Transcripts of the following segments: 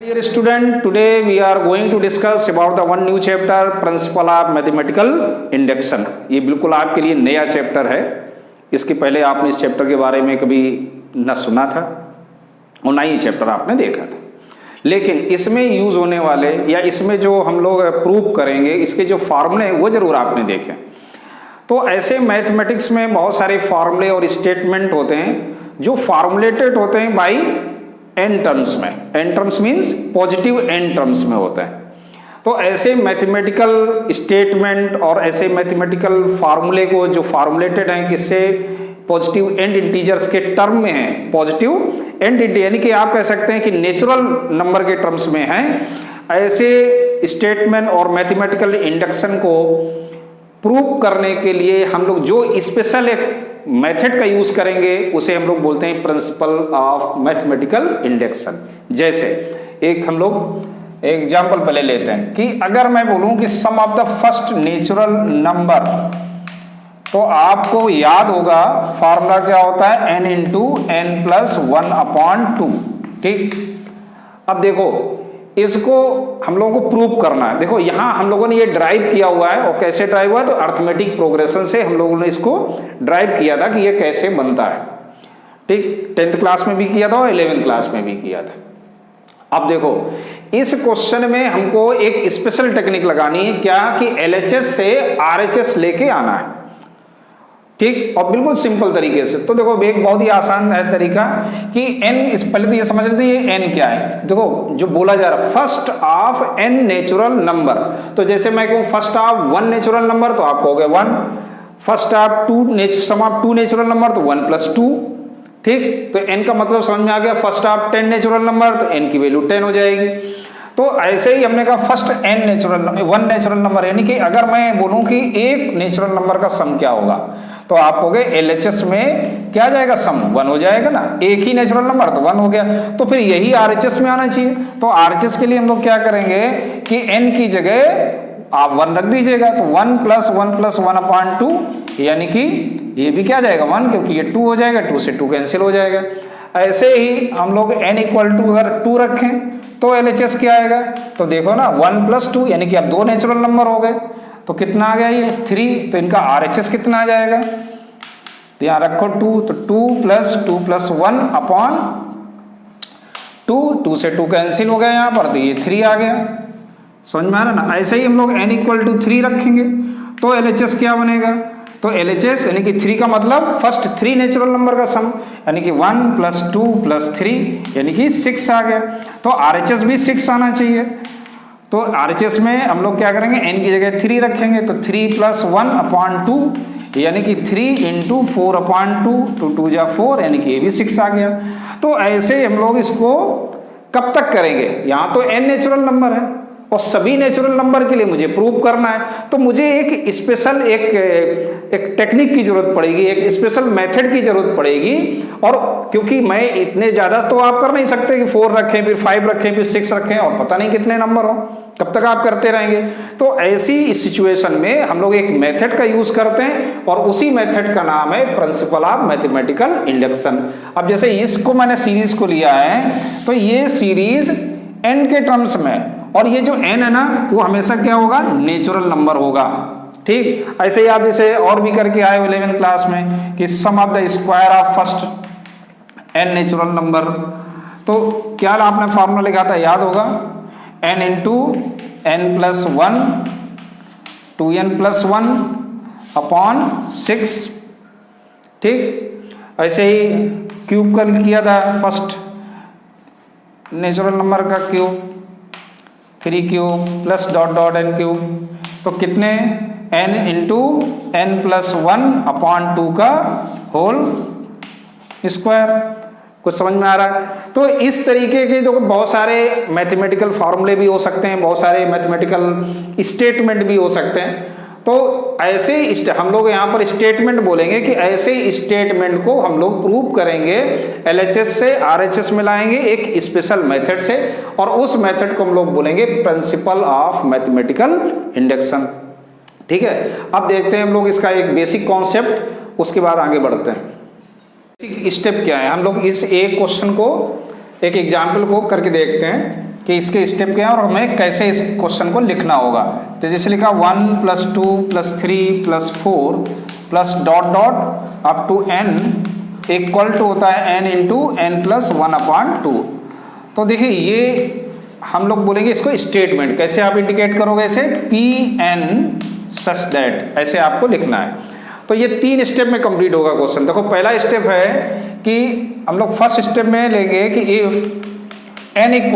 Dear student, today we are going to discuss about the one new chapter, Principle of Mathematical Induction. ये बिल्कुल आपके लिए नया chapter है। इसके पहले आपने इस चैप्टर के बारे में कभी न सुना था और ना ही चैप्टर आपने देखा था, लेकिन इसमें यूज होने वाले या इसमें जो हम लोग प्रूव करेंगे इसके जो फार्मूले हैं वो जरूर आपने देखे। तो ऐसे मैथमेटिक्स में बहुत सारे फार्मूले और स्टेटमेंट होते हैं जो फार्मुलेटेड होते हैं बाई एन टर्म्स में। N terms means positive n terms में होता है। तो ऐसे मैथमेटिकल स्टेटमेंट और ऐसे मैथमेटिकल फार्मूले को जो फार्मुलेटेड हैं किससे, पॉजिटिव एंड इंटीजर्स के टर्म में है। पॉजिटिव एंड इंटीजर यानी कि आप कह सकते हैं कि नेचुरल नंबर के टर्म्स में हैं। ऐसे स्टेटमेंट और मैथमेटिकल इंडक्शन को प्रूव करने के लिए हम लोग जो स्पेशल एक मेथड का यूज करेंगे उसे हम लोग बोलते हैं प्रिंसिपल ऑफ मैथमेटिकल इंडक्शन। जैसे एक हम लोग एग्जांपल पहले लेते हैं कि अगर मैं बोलूं कि sum of the first natural number, तो आपको याद होगा फॉर्मूला क्या होता है, n इंटू एन प्लस 1/2। ठीक, अब देखो इसको हम लोगों को प्रूव करना है। देखो यहां हम लोगों ने ये ड्राइव किया हुआ है, और कैसे ड्राइव हुआ है, तो अर्थमेटिक प्रोग्रेशन से हम लोगों ने इसको ड्राइव किया था कि ये कैसे बनता है। ठीक, 10th क्लास में भी किया था और 11th क्लास में भी किया था। अब देखो इस क्वेश्चन में हमको एक स्पेशल टेक्निक लगानी है, क्या कि LHS से RHS लेके आना है। ठीक, और बिल्कुल सिंपल तरीके से। तो देखो एक बहुत ही आसान है तरीका कि n, पहले तो ये समझ लेते हैं ये n क्या है। देखो जो बोला जा रहा है first of n natural number, तो जैसे मैं कहूँ फर्स्ट ऑफ 1 नेचुरल नंबर तो आप कहोगे 1, first of 2 sum of 2 natural number तो 1 + 2। ठीक, तो n का मतलब समझ में आ गया। फर्स्ट ऑफ 10 नेचुरल नंबर तो n की वैल्यू 10 हो जाएगी। तो ऐसे ही हमने कहा first n natural 1 natural number, यानी कि अगर मैं बोलूं कि एक नेचुरल नंबर का सम क्या होगा, तो आप कहोगे LHS में क्या जाएगा, सम 1 हो जाएगा ना। एक ही नेचुरल नंबर तो 1 हो गया, तो फिर यही RHS में आना चाहिए। तो RHS के लिए हम लोग क्या करेंगे कि n की जगह आप 1 रख दीजिएगा, तो 1 + 1 + 1/2, यानी कि ये भी क्या जाएगा 1, क्योंकि ये 2 हो जाएगा, 2 से 2 कैंसिल हो जाएगा। ऐसे ही हम लोग n = अगर 2 रखें तो LHS क्या आएगा, तो देखो ना 1 + 2, यानी कि अब 2 नेचुरल नंबर हो गए, तो कितना आ गया ये 3। तो इनका RHS कितना आ जाएगा, तो यहां रखो 2, तो 2 + 2 + 1/2, 2 से 2 कैंसिल हो गया यहां पर, तो ये 3 आ गया। समझ में आ रहा ना। ऐसे ही हम लोग n = 3 रखेंगे तो LHS क्या बनेगा, तो LHS यानी कि 3 का मतलब फर्स्ट 3 नेचुरल नंबर का सम, यानी कि 1 + 2 + 3 यानी कि 6 आ गया। तो RHS भी 6 आना चाहिए। तो RHS में हम लोग क्या करेंगे, n की जगह 3 रखेंगे, तो 3 + 1/2 यानी कि 3 × 4/2, 2 × 2 = 4, यानी कि ये भी 6 आ गया। तो ऐसे हम लोग इसको कब तक करेंगे, यहाँ तो n नेचुरल नंबर है और सभी नेचुरल नंबर के लिए मुझे प्रूव करना है, तो मुझे एक स्पेशल एक टेक्निक की जरूरत पड़ेगी, एक स्पेशल मेथड की जरूरत पड़ेगी। और क्योंकि मैं इतने ज्यादा तो आप कर नहीं सकते कि 4 रखें, फिर 5 रखें, फिर 6 रखें और पता नहीं कितने नंबर हो, कब तक आप करते रहेंगे। तो ऐसी सिचुएशन में हम लोग एक मेथड का यूज करते हैं, और उसी मेथड का नाम है प्रिंसिपल ऑफ मैथमेटिकल इंडक्शन। अब जैसे इसको मैंने सीरीज को लिया है, तो ये सीरीज n के टर्म्स में, और ये जो n है ना वो हमेशा क्या होगा, नेचुरल नंबर होगा। ठीक, ऐसे ही आप जैसे और भी करके आए 11th क्लास में कि sum of the square of first n natural number, तो क्या आपने फॉर्मूला लिखा था, याद होगा, n × n + 1 2n + 1/6। ठीक, ऐसे ही क्यूब कर किया था फर्स्ट नेचुरल नंबर का क्यूब, 3³ + n³, तो कितने n × n + 1/2 का होल स्क्वायर। कुछ समझ में आ रहा है। तो इस तरीके के जो बहुत सारे मैथमेटिकल फार्मूले भी हो सकते हैं, बहुत सारे मैथमेटिकल स्टेटमेंट भी हो सकते हैं। तो ऐसे हम लोग यहाँ पर स्टेटमेंट बोलेंगे कि ऐसे स्टेटमेंट को हम लोग प्रूव करेंगे LHS से RHS में लाएंगे एक स्पेशल मेथड से, और उस मेथड को हम लोग बोलेंगे प्रिंसिपल ऑफ मैथमेटिकल इंडक्शन। ठीक है, अब देखते हैं हम लोग इसका एक बेसिक कॉन्सेप्ट, उसके बाद आगे बढ़ते हैं। बेसिक स्टेप क्या है, हम लोग इस एक क्वेश्चन को एक एग्जाम्पल को करके देखते हैं। कि इसके स्टेप क्या है और हमें कैसे इस क्वेश्चन को लिखना होगा। तो जैसे लिखा 1 + 2 + 3 + 4 plus dot dot up to n equal to होता है n इंटू n + 1/2। तो देखिए ये हम लोग बोलेंगे इसको स्टेटमेंट। कैसे आप इंडिकेट करोगे इसे, Pn सच दैट, ऐसे आपको लिखना है। तो ये 3 स्टेप में कंप्लीट होगा क्वेश्चन। देखो पहला स्टेप है कि हम लोग फर्स्ट स्टेप में लेंगे कि इफ n =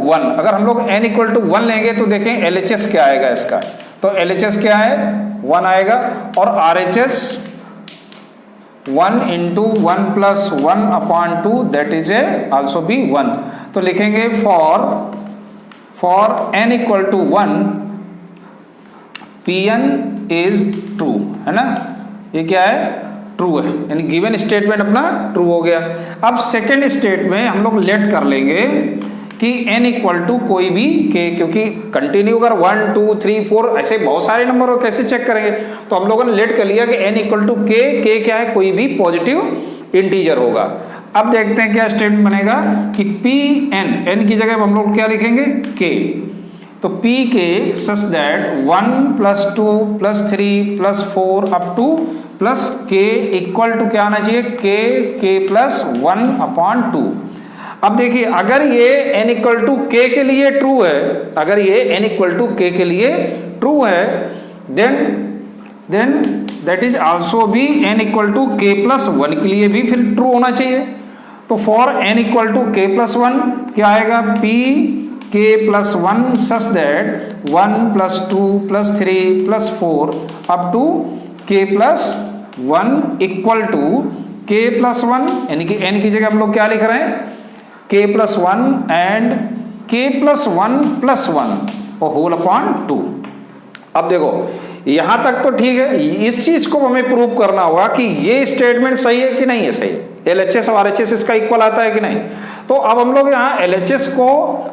1, अगर हम लोग n = 1 लेंगे तो देखें LHS क्या आएगा इसका। तो LHS क्या है, 1 आएगा, और RHS 1 × 1 + 1/2 that is also be 1। तो लिखेंगे for n = 1 Pn is true, है ना, ये क्या है, ट्रू है, यानी गिवन स्टेटमेंट अपना ट्रू हो गया। अब सेकेंड स्टेट में हम लोग लेट कर लेंगे कि n = कोई भी k, क्योंकि कंटिन्यू अगर 1 2 3 4 ऐसे बहुत सारे नंबर हो कैसे चेक करेंगे। तो हम लोगों ने लेट कर लिया कि n = k क्या है, कोई भी पॉजिटिव इंटीजर होगा। अब देखते हैं क्या स्टेटमेंट बनेगा कि Pn, n की जगह हम लोग क्या लिखेंगे, k। तो Pk such that 1 + 2 + 3 + 4 up to plus k equal to क्या आना चाहिए, k + 1/2। अब देखिए अगर ये n = k के लिए ट्रू है, अगर ये n = k के लिए ट्रू है, देन दैट इज आल्सो भी n = k + 1 के लिए भी फिर ट्रू होना चाहिए। तो फॉर n = k + 1 क्या आएगा, Pk + 1 such that 1 + 2 + 3 + 4 up to k + 1 equal to k + 1, यानी कि n की जगह हम लोग क्या लिख रहे हैं, k + 1 and k + 1 + 1 whole upon 2। अब देखो यहां तक तो ठीक है, इस चीज को हमें प्रूव करना होगा कि ये स्टेटमेंट सही है कि नहीं है सही, LHS और RHS इसका इक्वल आता है कि नहीं। तो अब हम लोग यहाँ LHS को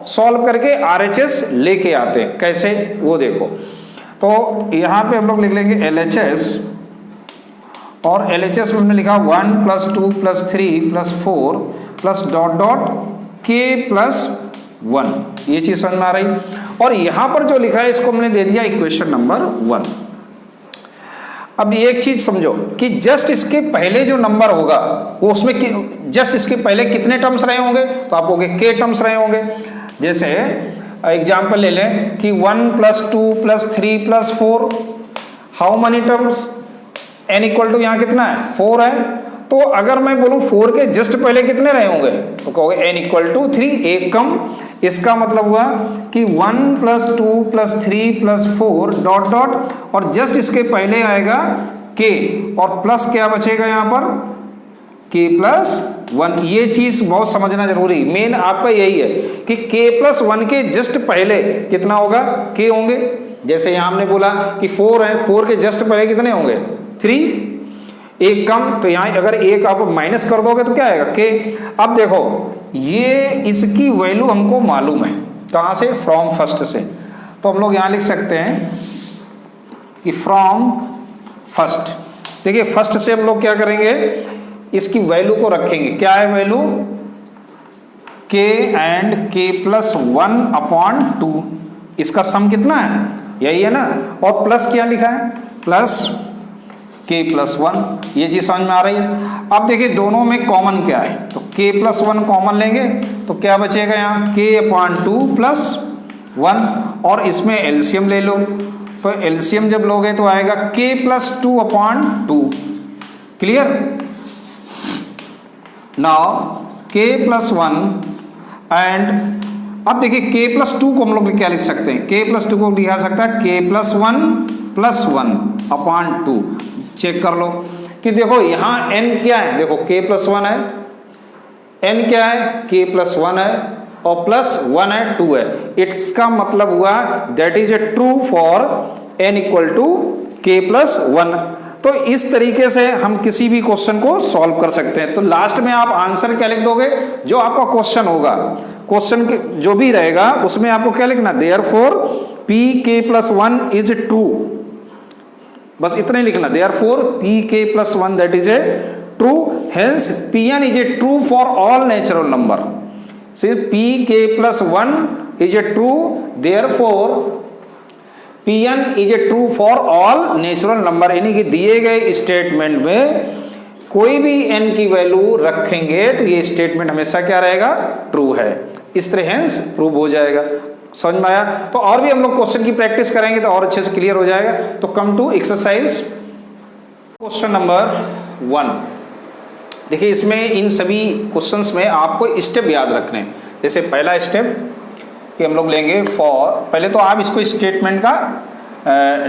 सॉल्व करके RHS लेके आते हैं, कैसे वो देखो। तो यहाँ पे हम लोग लिख लेंगे LHS, और LHS में हमने लिखा 1 + 2 + 3 + 4 प्लस डॉट डॉट k + 1, ये चीज समझ में आ रही। और यहां पर जो लिखा है इसको हमने दे दिया इक्वेशन नंबर 1। अब एक चीज समझो कि जस्ट इसके पहले जो नंबर होगा वो उसमें जस्ट इसके पहले कितने टर्म्स रहे होंगे, तो आप कहोगे k टर्म्स रहे होंगे। जैसे एग्जांपल ले लें कि 1 + 2 + 3 + 4, हाउ मनी टर्म्स, n = यहाँ कितना है, 4 है। तो अगर मैं बोलूं 4 के जस्ट पहले कितने रहे होंगे, तो कहोगे n = 3, एक कम। इसका मतलब हुआ कि 1 + 2 + 3 + 4 डॉट डॉट, और जस्ट इसके पहले आएगा k, और प्लस क्या बचेगा यहाँ पर, k + 1। ये चीज बहुत समझना जरूरी, मेन आपका यही है कि k + 1 के जस्ट पहले कितना होगा, k होंगे। जैसे यहाँ हमने बोला कि 4 है, 4 के जस्ट पहले कितने होंगे, 3, एक कम। तो यहाँ अगर एक आप माइनस कर दोगे तो क्या आएगा, k। अब देखो ये इसकी वैल्यू हमको मालूम है, कहाँ से, फ्रॉम फर्स्ट से। तो हम लोग यहाँ लिख सकते हैं कि फ्रॉम फर्स्ट। देखिए फर्स्ट से हम लोग क्या करेंगे, इसकी वैल्यू को रखेंगे, क्या है वैल्यू, k एंड k + 1/2। इसका सम कितना है, यही है ना, और प्लस क्या लिखा है, प्लस k + 1। ये चीज समझ में आ रही है। अब देखिए दोनों में कॉमन क्या है, तो k + 1 कॉमन लेंगे तो क्या बचेगा यहाँ, k/2 + 1, और इसमें एलसीएम ले लो। तो एलसीएम जब लोगे तो आएगा k + 2/2। Clear. Now k + 1 and अब देखिए k + 2 को हम लोग क्या लिख सकते हैं, k + 2 को लिखा सकता है k + 1 + 1/2। चेक कर लो कि देखो यहाँ n क्या है, देखो k + 1 है, n क्या है, k + 1 है, और प्लस 1 है, 2 है। इसका मतलब हुआ that is a true for n = k + 1। तो इस तरीके से हम किसी भी क्वेश्चन को सॉल्व कर सकते हैं। तो लास्ट में आप आंसर क्या लिख दोगे, जो आपका क्वेश्चन होगा, क्वेश्चन जो भी रहेगा उसमें आपको क्या लिखना, देयरफॉर Pk + 1 इज ट्रू, बस इतना ही लिखना, therefore Pk + 1 that is a true, hence Pn is a true for all natural number. सिर्फ Pk + 1 is a true, therefore Pn is a true for all natural number, यानी कि दिए गए statement में कोई भी n की वैल्यू रखेंगे तो ये स्टेटमेंट हमेशा क्या रहेगा, ट्रू है। इस तरह हेंस प्रूव हो जाएगा। समझ में आया? तो और भी हम लोग क्वेश्चन की प्रैक्टिस करेंगे तो और अच्छे से क्लियर हो जाएगा। तो come to exercise question number 1। देखिए इसमें इन सभी क्वेश्चंस में आपको स्टेप याद रखने हैं। जैसे पहला स्टेप कि हम लोग लेंगे फॉर, पहले तो आप इसको स्टेटमेंट का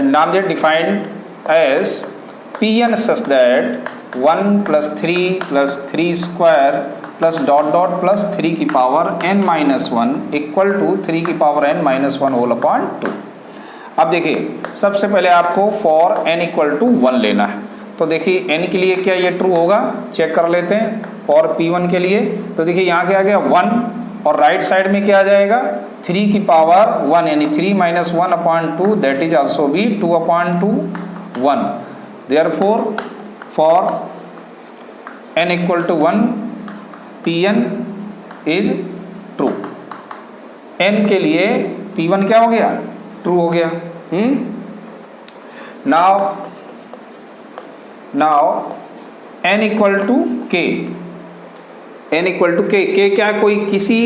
नाम दे, defined as Pn such that 1 + 3 + 3 square plus dot dot plus 3 की power n minus 1 equal to 3 की power n minus 1 whole upon 2। अब देखिए सबसे पहले आपको फॉर n इक्वल टू 1 लेना है। तो देखिए n के लिए क्या ये ट्रू होगा, चेक कर लेते हैं। फॉर P1 के लिए तो देखिए यहाँ क्या आ गया 1 और राइट साइड में क्या आ जाएगा 3 की पावर 1 यानी 3 minus 1 upon 2 that is also be 2 upon 2 1। Therefore for n equal to 1 Pn is true. n के लिए P1 क्या हो गया, ट्रू हो गया। Now n equal to k, n equal to k, k क्या कोई किसी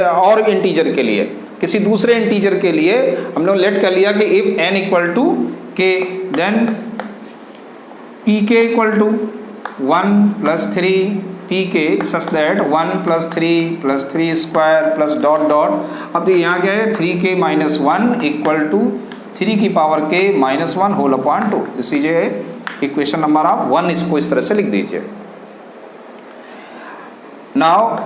और इंटीजर के लिए, किसी दूसरे इंटीजर के लिए हम लोग लेट कर लिया कि if n equal to k then pk equal to 1 + 3 pk such that 1 + 3 + 3 square plus dot dot. अब तो यहाँ क्या है 3k माइनस 1 इक्वल टू 3 की power k minus 1 whole upon 2। This is equation number आप 1, इसको इस तरह से लिख दीजिए। नाउ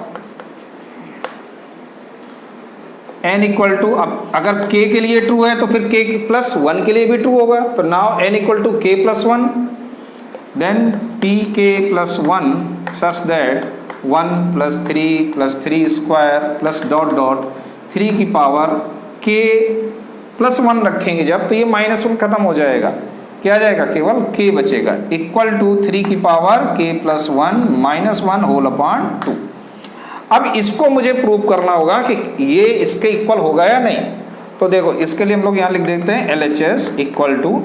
n इक्वल टू, अब अगर k के लिए ट्रू है तो फिर k + 1 के लिए भी ट्रू होगा। तो now n equal to k + 1 then pk + 1 such that 1 + 3 + 3 square plus dot dot 3 की पावर k + 1 रखेंगे जब, तो ये -1 खत्म हो जाएगा, क्या आ जाएगा केवल k बचेगा इक्वल टू 3 की पावर k + 1 -1 होल अपॉन 2। अब इसको मुझे प्रूव करना होगा कि ये इसके इक्वल होगा या नहीं। तो देखो इसके लिए हम लोग यहाँ लिख देते हैं LHS इक्वल टू,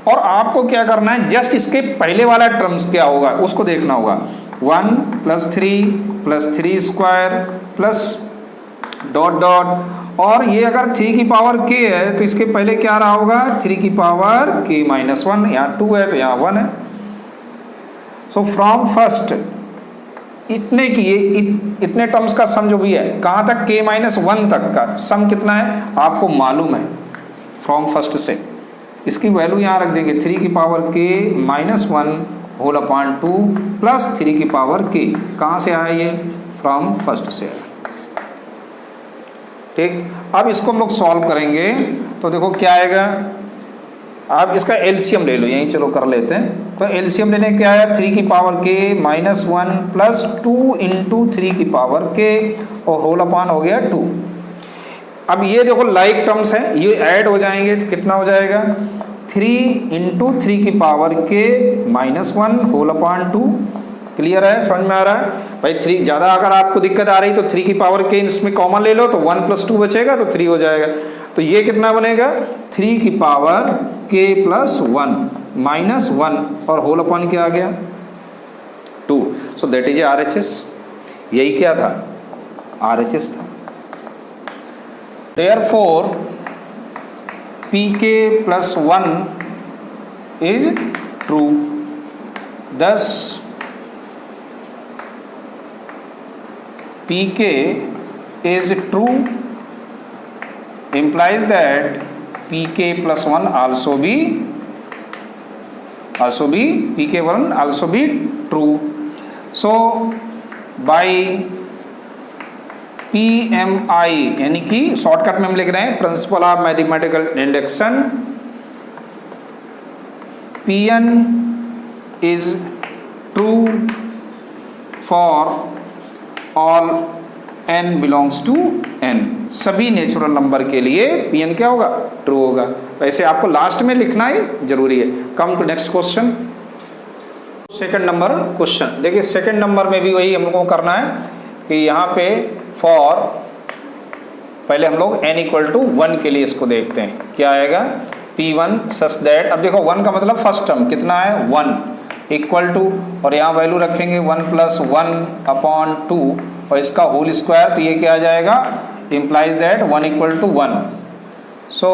और आपको क्या करना है जस्ट इसके पहले वाला टर्म्स क्या होगा उसको देखना होगा। 1 + 3 + 3 स्क्वायर प्लस डॉट डॉट, और ये अगर 3 की पावर k है तो इसके पहले क्या रहा होगा 3 की पावर k माइनस 1, यहाँ 2 है तो यहाँ 1 है। सो फ्रॉम फर्स्ट इतने की इतने टर्म्स का सम जो भी है, कहाँ तक k - 1 तक का सम कितना है आपको मालूम है फ्रॉम फर्स्ट से। इसकी वैल्यू यहाँ रख देंगे 3 की power k - 1 whole upon 2 plus 3 की पावर k। कहाँ से आया ये, फ्रॉम फर्स्ट से आया। ठीक, अब इसको हम लोग सॉल्व करेंगे तो देखो क्या आएगा। आप इसका एलसीएम ले लो, यहीं चलो कर लेते हैं। तो एलसीएम लेने क्या आया 3 की पावर k - 1 प्लस 2 × 3 की पावर k और होल अपॉन हो गया 2। अब ये देखो लाइक टर्म्स हैं, ये ऐड हो जाएंगे तो कितना हो जाएगा 3 × 3 की power k -1 whole upon 2। Clear है, समझ में आ रहा है भाई। 3 ज़्यादा अगर आपको दिक्कत आ रही तो 3 की पावर k इसमें कॉमन ले लो तो 1 + 2 बचेगा तो 3 हो जाएगा। तो ये कितना बनेगा 3 की पावर k + 1 -1 और होल अपॉन क्या आ गया 2। So that is RHS। यही क्या था RHS था। Therefore pk + 1 is true, thus pk is true implies that pk + 1 also be pk 1 also be true. So by PMI यानी कि शॉर्टकट में हम लिख रहे हैं principle of mathematical induction, Pn is true for all n belongs to n। सभी natural number के लिए Pn क्या होगा ट्रू होगा। वैसे आपको लास्ट में लिखना ही जरूरी है। Come to next question, second number question. देखिए सेकंड नंबर में भी वही हम लोगों को करना है कि यहाँ पे फॉर पहले हम लोग n इक्वल टू 1 के लिए इसको देखते हैं, क्या आएगा P1 सच दैट, अब देखो 1 का मतलब फर्स्ट टर्म कितना है 1 इक्वल टू, और यहाँ वैल्यू रखेंगे 1 प्लस 1 अपॉन 2 और इसका होल स्क्वायर, तो ये क्या आ जाएगा implies that 1 equal to 1. So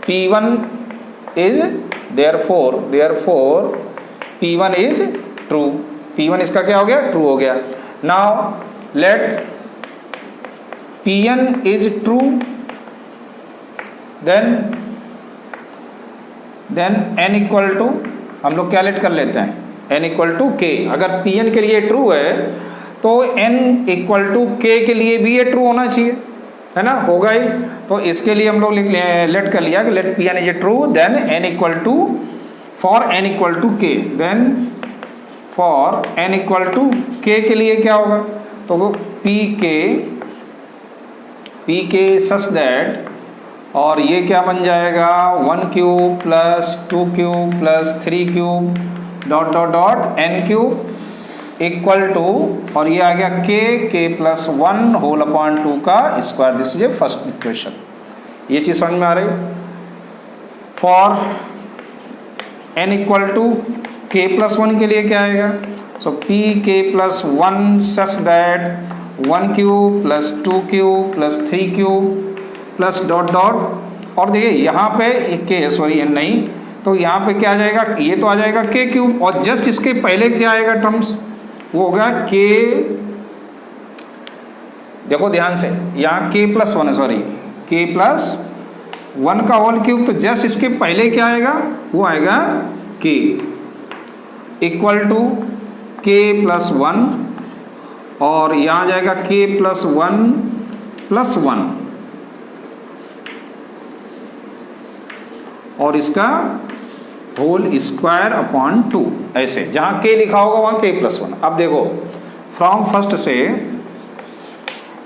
P1 is therefore P1 is true. P1 इसका क्या हो गया ट्रू हो गया. Now let Pn is true, then n equal to, हम लोग क्या लेट कर लेते हैं n इक्वल टू के. अगर Pn के लिए ट्रू है तो n इक्वल टू के के लिए भी ये ट्रू होना चाहिए, है ना, होगा ही. तो इसके लिए हम लोग लेट कर लिया कि let Pn is true, then n equal to for n equal to k, then for n equal to k के लिए क्या होगा, तो वो पी के सच दैट, और ये क्या बन जाएगा 1 cube plus 2 cube plus 3 cube dot dot dot n cube equal to, और ये आ गया के प्लस 1 होल अपॉन 2 का square. This is a first equation. ये चीज समझ में आ रही. फॉर n इक्वल टू के प्लस 1 के लिए क्या आएगा, सो पी के plus 1 such that 1 cube plus 2 cube plus 3 cube plus dot dot, और देखिए यहाँ पे के सॉरी नहीं, तो यहाँ पे क्या आ जाएगा, ये तो आ जाएगा के क्यूब, और जस्ट इसके पहले क्या आएगा टर्म्स, वो होगा के, देखो ध्यान से यहाँ के प्लस 1 है, सॉरी के प्लस 1 का होल क्यूब, तो जस्ट इसके पहले क्या आएगा, वो आएगा के इक्वल टू के प्लस 1, और यहाँ आ जाएगा के प्लस 1 प्लस 1, और इसका होल स्क्वायर अपॉन 2, ऐसे जहां के लिखा होगा वहां के प्लस 1. अब देखो फ्रॉम फर्स्ट से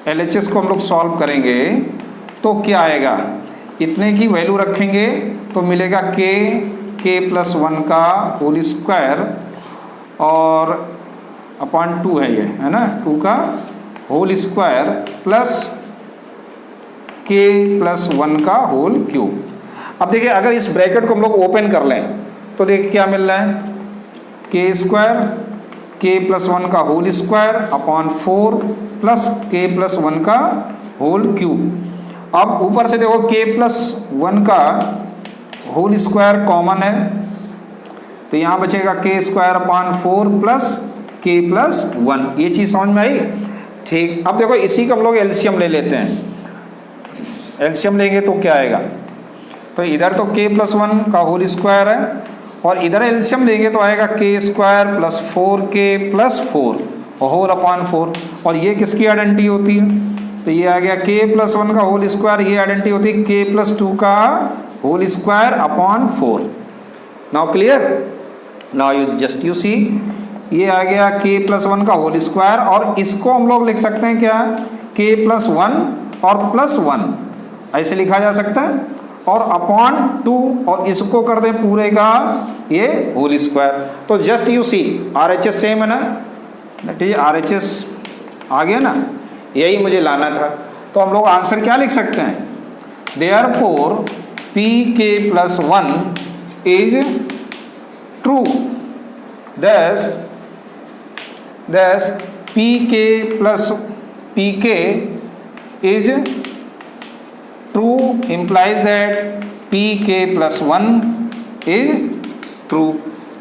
LHS को हम लोग सॉल्व करेंगे तो क्या आएगा, इतने की वैल्यू रखेंगे तो मिलेगा के प्लस 1 का होल स्क्वायर और अपॉन 2 है, ये है ना, 2 का होल स्क्वायर प्लस के प्लस 1 का होल क्यूब. अब देखिए अगर इस ब्रैकेट को हम लोग ओपन कर लें तो देखिए क्या मिल रहा है, के स्क्वायर के प्लस 1 का होल स्क्वायर अपॉन 4 प्लस के प्लस 1 का होल क्यूब. अब ऊपर से देखो के प्लस 1 का होल स्क्वायर कॉमन है, तो यहाँ बचेगा के स्क्वायर अपॉन 4 प्लस के प्लस 1. ये चीज़ समझ में आई. ठीक, अब देखो इसी का हम लोग एलसीएम ले लेते हैं. एलसीएम लेंगे तो क्या आएगा, तो इधर तो के प्लस 1 का होल स्क्वायर है, और इधर एलसीएम लेंगे तो आएगा k square plus 4k plus 4 whole upon 4, और ये किसकी आइडेंटिटी होती है, तो ये आ गया के प्लस 1 का होल स्क्वायर, ये आइडेंटिटी होती है के प्लस 2 का whole square upon 4. Now clear. Now you see, ये आ गया के प्लस 1 का होल स्क्वायर, और इसको हम लोग लिख सकते हैं क्या, के प्लस 1 और प्लस 1 ऐसे लिखा जा सकता है, और अपॉन 2, और इसको कर दें पूरे का ये होल स्क्वायर. तो just you see RHS same है ना, दैट इज RHS आ गया ना, यही मुझे लाना था. तो हम लोग आंसर क्या लिख सकते हैं, therefore pk plus 1 is true, thus pk is true implies that pk plus 1 is true.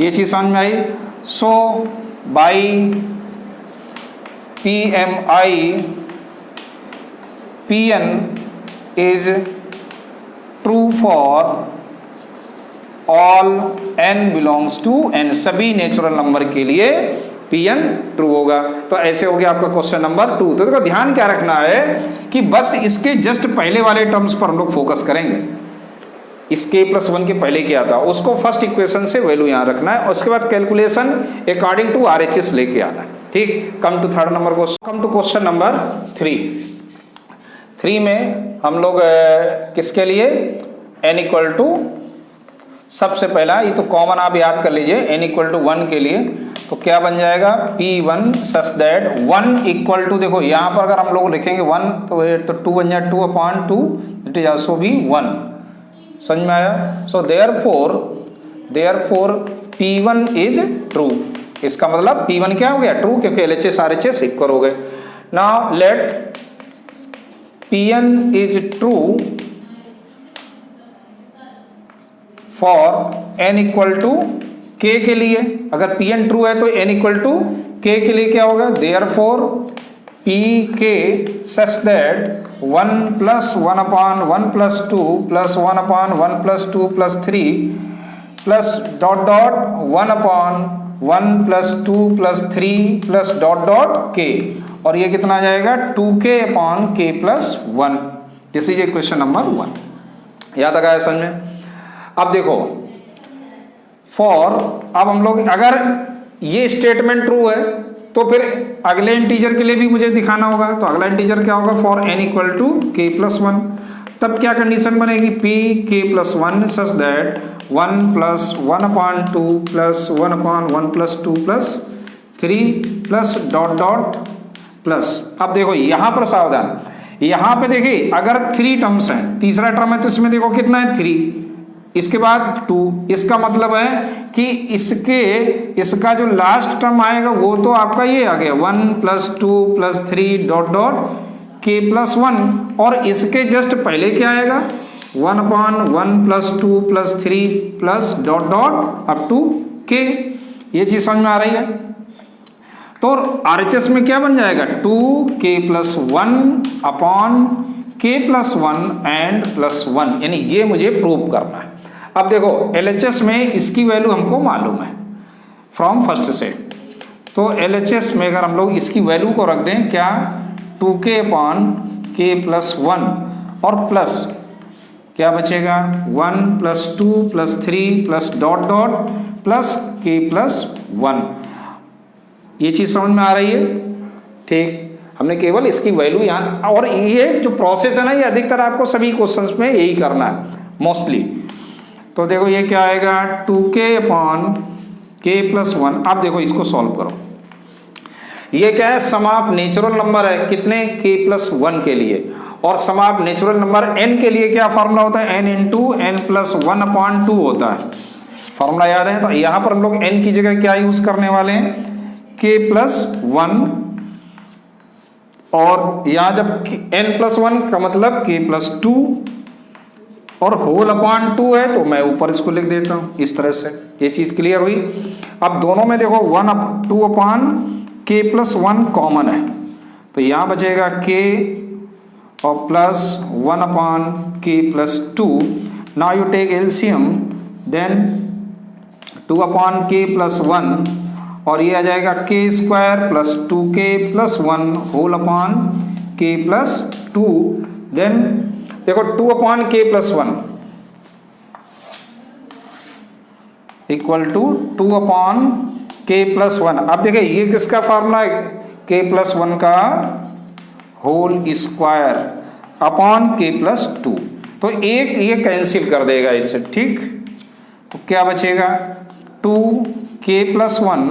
ये चीज समझ में आई. So by PMI Pn is true for all n belongs to n, सभी नेचुरल नंबर के लिए Pn ट्रू होगा. तो ऐसे हो गया आपका क्वेश्चन नंबर 2. तो देखो ध्यान क्या रखना है कि बस इसके जस्ट पहले वाले टर्म्स पर हम लोग फोकस करेंगे. इसके प्लस 1 के पहले क्या था उसको फर्स्ट इक्वेशन से वैल्यू यहाँ रखना है, और उसके बाद कैलकुलेशन अकॉर्डिंग टू RHS लेके आना है. ठीक, come to third number question. Come to question number 3 में हम लोग किसके लिए n इक्वल टू सबसे पहला ये तो कॉमन आप याद कर लीजिए, n इक्वल टू 1 के लिए तो क्या बन जाएगा P1 such that 1 equal to, देखो यहाँ पर अगर हम लोग लिखेंगे 1 तो 2 बन जाए 2/2, इट इज ऑल्सो भी 1। समझ में आया? So therefore P1 is true. इसका मतलब P1 क्या हो गया? ट्रू, क्योंकि LHS RHS इक्वल हो गए। Now let Pn is true for n equal to k के लिए। अगर Pn ट्रू है तो n इक्वल टू k के लिए क्या होगा? Therefore Pk such that 1 + 1/1 + 2 + 1/1 + 2 + 3 plus dot dot 1/1 + 2 + 3 plus dot dot k, और ये कितना आ जाएगा 2k/k + 1। This is equation number 1। याद आ गया समझ में? अब देखो फॉर, अब हम लोग अगर ये स्टेटमेंट ट्रू है तो फिर अगले इंटीजर के लिए भी मुझे दिखाना होगा। तो अगला इंटीजर क्या होगा? For n equal to k + 1। तब क्या कंडीशन बनेगी? Pk + 1 such that 1 + 1/2 + 1/1 + 2 + 3 plus dot dot plus. अब देखो यहां पर सावधान, यहां पे देखिए अगर 3 टर्म्स हैं, तीसरा टर्म है तो इसमें देखो कितना है 3, इसके बाद 2, इसका मतलब है कि इसका जो लास्ट टर्म आएगा वो तो आपका ये आ गया 1 + 2 + 3 डॉट डॉट k + 1, और इसके जस्ट पहले क्या आएगा 1/1 + 2 + 3 plus dot dot up to k। ये चीज समझ में आ रही है? तो RHS में क्या बन जाएगा 2k + 1/k + 1 एंड +1, यानी ये मुझे प्रूव करना है। अब देखो LHS में इसकी वैल्यू हमको मालूम है फ्रॉम फर्स्ट से, तो LHS में अगर हम लोग इसकी वैल्यू को रख दें क्या 2k/k + 1 और प्लस क्या बचेगा 1 + 2 + 3 plus dot dot plus k + 1। ये चीज समझ में आ रही है? ठीक, हमने केवल इसकी वैल्यू यहाँ, और ये जो प्रोसेस है ना ये अधिकतर आपको सभी क्वेश्चंस में यही करना है मोस्टली। तो देखो ये क्या आएगा 2k/k + 1। अब देखो इसको सॉल्व करो, ये क्या है सम ऑफ नेचुरल नंबर है, कितने k + 1 के लिए, और सम ऑफ नेचुरल नंबर n के लिए क्या फॉर्मूला होता है n × n + 1/2 होता है। फॉर्मूला याद है? तो यहाँ पर हम लोग n की जगह क्या यूज करने वाले हैं k + 1, और यहाँ जब n + 1 का मतलब k + 2 और होल/2 है तो मैं ऊपर इसको लिख देता हूँ इस तरह से। ये चीज क्लियर हुई? अब दोनों में देखो 2/k + 1 कॉमन है, तो यहाँ बचेगा k और plus 1/k + 2। Now you take LCM, then 2/k + 1, और ये आ जाएगा k² + 2k + 1 होल/k + 2। देन देखो 2/k + 1 इक्वल टू 2/k + 1। अब देखिए ये किसका फार्मूला है k + 1 का होल स्क्वायर अपॉन k + 2, तो एक ये कैंसिल कर देगा इससे। ठीक, तो क्या बचेगा 2k + 1,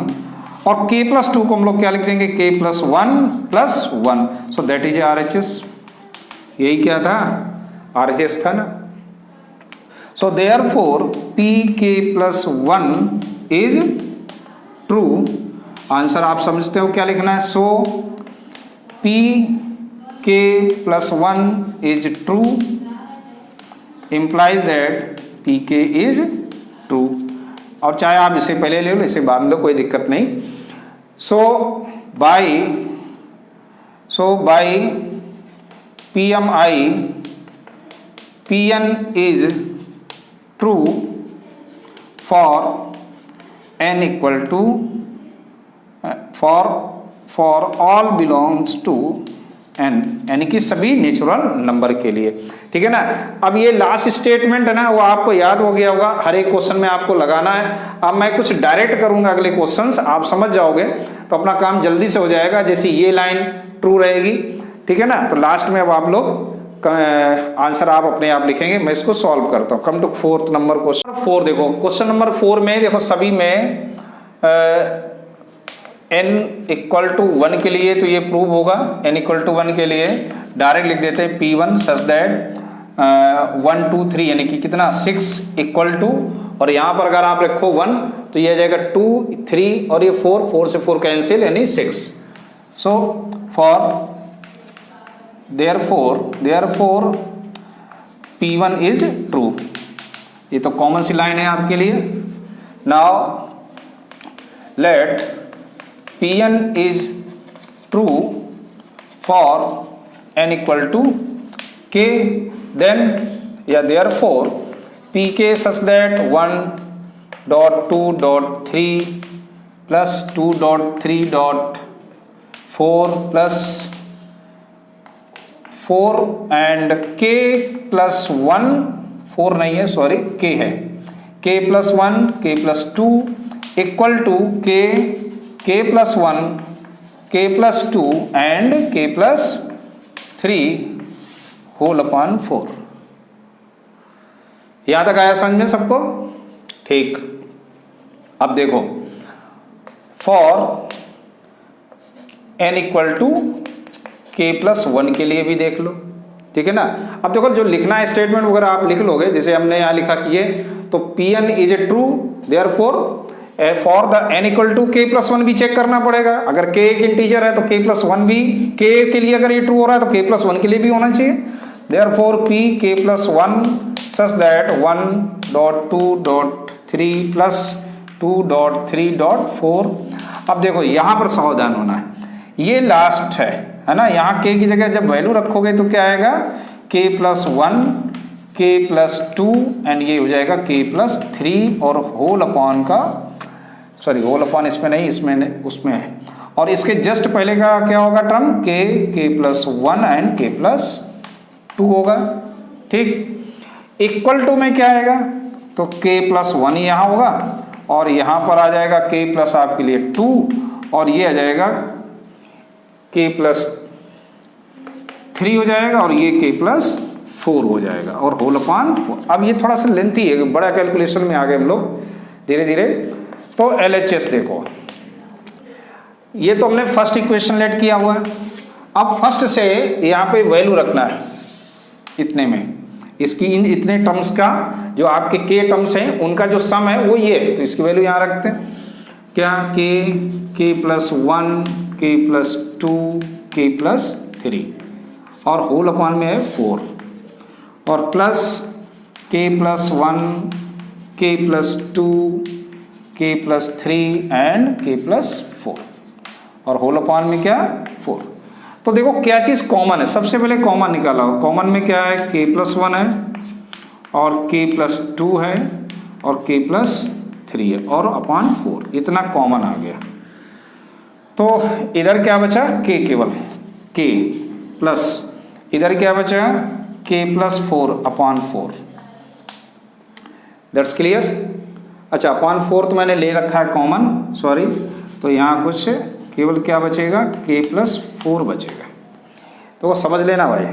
और k + 2 को हम लोग क्या लिख देंगे k + 1 + 1। So that is RHS। यही क्या था RHS था ना। So therefore Pk + 1 is true. Answer आप समझते हो क्या लिखना है? सो Pk + 1 is true implies that Pk is true, और चाहे आप इसे पहले ले लो इसे बाद में लो, कोई दिक्कत नहीं। सो bye PMI Pn is true for n equal to for all belongs to n, यानी कि सभी नेचुरल नंबर के लिए। ठीक है ना। अब ये लास्ट स्टेटमेंट है ना वो आपको याद हो गया होगा, हर एक क्वेश्चन में आपको लगाना है। अब मैं कुछ डायरेक्ट करूंगा अगले क्वेश्चंस, आप समझ जाओगे तो अपना काम जल्दी से हो जाएगा। जैसे ये लाइन ट्रू रहेगी, ठीक है ना, तो लास्ट में अब आप लोग आंसर आप अपने आप लिखेंगे, मैं इसको सॉल्व करता हूँ। Come to fourth number question 4। देखो क्वेश्चन नंबर 4 में देखो सभी में n इक्वल टू 1 के लिए तो ये प्रूव होगा। n इक्वल टू 1 के लिए डायरेक्ट लिख देते हैं P1 सच दैट 1 2 3 यानी कि कितना 6 इक्वल टू, और यहाँ पर अगर आप रखो 1 तो ये आ जाएगा 2 3 और ये 4, 4 से 4 कैंसिल यानी 6। So for therefore P1 is true. ये तो कॉमन सी लाइन है आपके लिए। Now let Pn is true for n equal to k, देन या therefore Pk such that 1.2.3 plus 2.3.4 plus 4 and k plus 1, 4 नहीं है सॉरी k है, k plus 1 k plus 2 equal to k plus 1 k plus 2 and k plus 3 whole upon 4। यहां तक आया समझ में सबको? ठीक। अब देखो for n equal to k plus 1 के लिए भी देख लो, ठीक है ना। अब देखो जो लिखना है स्टेटमेंट वगैरह आप लिख लोगे, जैसे हमने यहाँ लिखा कि ये तो Pn is a true, therefore for the n equal to k plus 1 भी चेक करना पड़ेगा। अगर k एक इंटीजर है तो k प्लस 1 भी, k के लिए अगर ये ट्रू हो रहा है तो k प्लस 1 के लिए भी होना चाहिए। Therefore p k plus 1 such that 1.2.3 plus 2.3.4। अब देखो यहाँ पर सावधान होना है, ये लास्ट है ना। यहाँ k की जगह जब वैल्यू रखोगे तो क्या आएगा k plus 1 k plus 2 and ये हो जाएगा k प्लस 3 और होल अपॉन का, सॉरी होल अपॉन इसमें नहीं, इसमें उसमें है, और इसके जस्ट पहले का क्या होगा term k plus 1 and k plus 2 होगा। ठीक। इक्वल टू में क्या आएगा तो k प्लस 1 यहाँ होगा और यहाँ पर आ जाएगा k प्लस आपके लिए 2 और ये आ जाएगा k प्लस 3 हो जाएगा और ये k प्लस 4 हो जाएगा और होल अपॉन 4। अब ये थोड़ा सा लेंथी है, बड़ा कैलकुलेशन में आ गए हम लोग धीरे धीरे। तो LHS देखो, ये तो हमने फर्स्ट इक्वेशन लेट किया हुआ है। अब फर्स्ट से यहाँ पे वैल्यू रखना है इतने में, इसकी इन इतने टर्म्स का जो आपके k टर्म्स हैं उनका जो सम है वो ये है, तो इसकी वैल्यू यहाँ रखते हैं। क्या k plus 1 k plus 2 k plus 3 और होल अपॉन में है 4 और plus k plus 1 k plus 2 k plus 3 and k plus 4 और होल अपॉन में क्या 4। तो देखो क्या चीज़ कॉमन है, सबसे पहले कॉमन निकाला हो। कॉमन में क्या है k प्लस 1 है और k प्लस 2 है और k प्लस 3 है और अपॉन 4, इतना कॉमन आ गया। तो इधर क्या बचा k, केवल k प्लस इधर क्या बचा k plus 4 upon 4। That's clear. अच्छा अपॉन 4 तो मैंने ले रखा है कॉमन, सॉरी, तो यहाँ कुछ केवल क्या बचेगा k प्लस 4 बचेगा। तो वो समझ लेना भाई,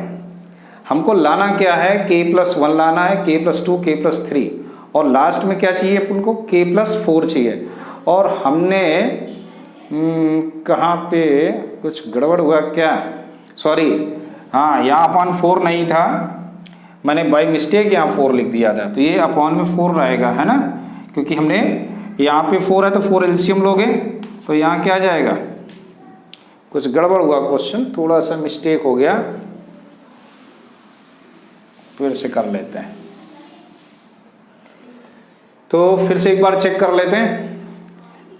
हमको लाना क्या है k प्लस 1 लाना है, k प्लस 2 k प्लस 3 और लास्ट में क्या चाहिए अपन को k प्लस 4 चाहिए। और हमने कहाँ पे कुछ गड़बड़ हुआ क्या, सॉरी, हाँ यहाँ अपॉन 4 नहीं था, मैंने बाई मिस्टेक यहाँ 4 लिख दिया था, तो ये अपॉन में 4 रहेगा है ना, क्योंकि हमने यहाँ पे 4 है तो 4 एलसीएम लोगे तो यहाँ क्या आ जाएगा, कुछ गड़बड़ हुआ क्वेश्चन, थोड़ा सा मिस्टेक हो गया, फिर से कर लेते हैं। तो फिर से एक बार चेक कर लेते हैं।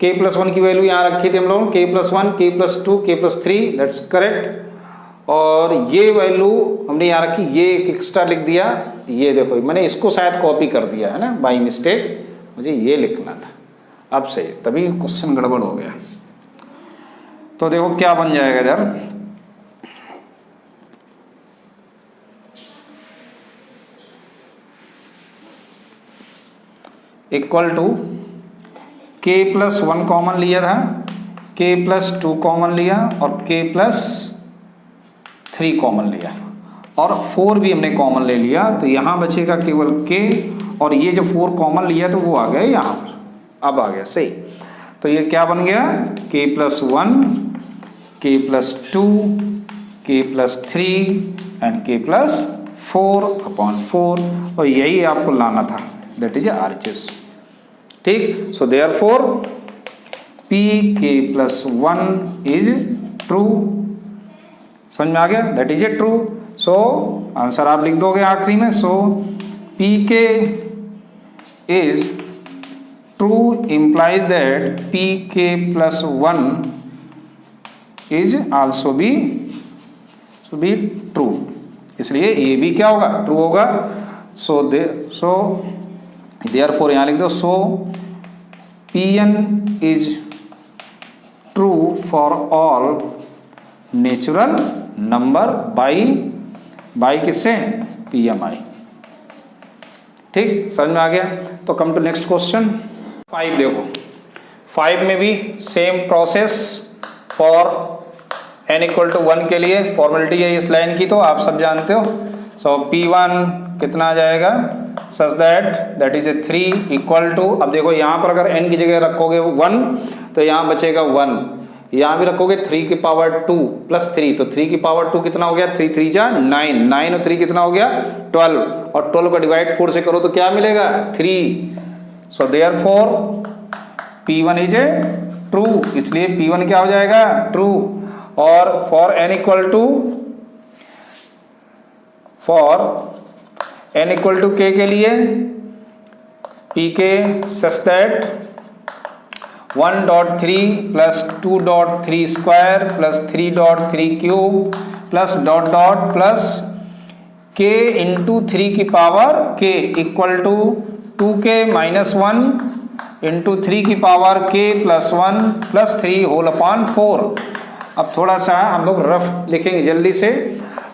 k प्लस 1 की वैल्यू यहाँ रखी थी हम लोग, k plus 1 k plus 2 k plus 3, that's correct. और ये वैल्यू हमने यहाँ रखी, ये एक एक्स्ट्रा लिख दिया, ये देखो मैंने इसको शायद कॉपी कर दिया है ना बाई मिस्टेक, मुझे ये लिखना था। अब सही, तभी क्वेश्चन गड़बड़ हो गया। तो देखो क्या बन जाएगा इधर, equal to k plus 1 common लिया था, k प्लस 2 कॉमन लिया और k प्लस 3 कॉमन लिया और 4 भी हमने कॉमन ले लिया, तो यहाँ बचेगा केवल k, और ये जो 4 कॉमन लिया तो वो आ गया यहाँ पर, अब आ गया सही। तो ये क्या बन गया, k + 1, k + 2, k + 3 and k + 4/4, और यही आपको लाना था, दैट इज RHS। ठीक, so therefore pk + 1 is true. समझ में आ गया, that is a true. So answer आप लिख दोगे आखिरी में, सो pk is true implies that pk + 1 is also be true, इसलिए ये भी क्या होगा, ट्रू होगा। सो देयरफॉर यहाँ लिख दो, सो pn is true for all natural number by किससे, PMI। ठीक, समझ में आ गया। तो कम टू नेक्स्ट क्वेश्चन 5। देखो 5 में भी सेम प्रोसेस फॉर n = 1 के लिए फॉर्मेलिटी है इस लाइन की, तो आप सब जानते हो। सो P1 कितना आ जाएगा, such that is a 3 equal to, अब देखो यहाँ पर अगर n की जगह रखोगे 1 तो यहाँ बचेगा 1, यहाँ भी रखोगे 3 की पावर 2 + 3, तो 3 की पावर 2 कितना हो गया, 3 3 जा 9, 9 और 3 कितना हो गया 12, और 12 को डिवाइड 4 से करो तो क्या मिलेगा 3। So therefore P1 is a true, इसलिए P1 क्या हो जाएगा, ट्रू। और फॉर n = k के लिए pk such that 1.3 + 2.3 square + 3.3 cube + k into 3 की पावर k = 2k - 1 into 3 की पावर k + 1 + 3 whole/4। अब थोड़ा सा हम लोग रफ लिखेंगे जल्दी से,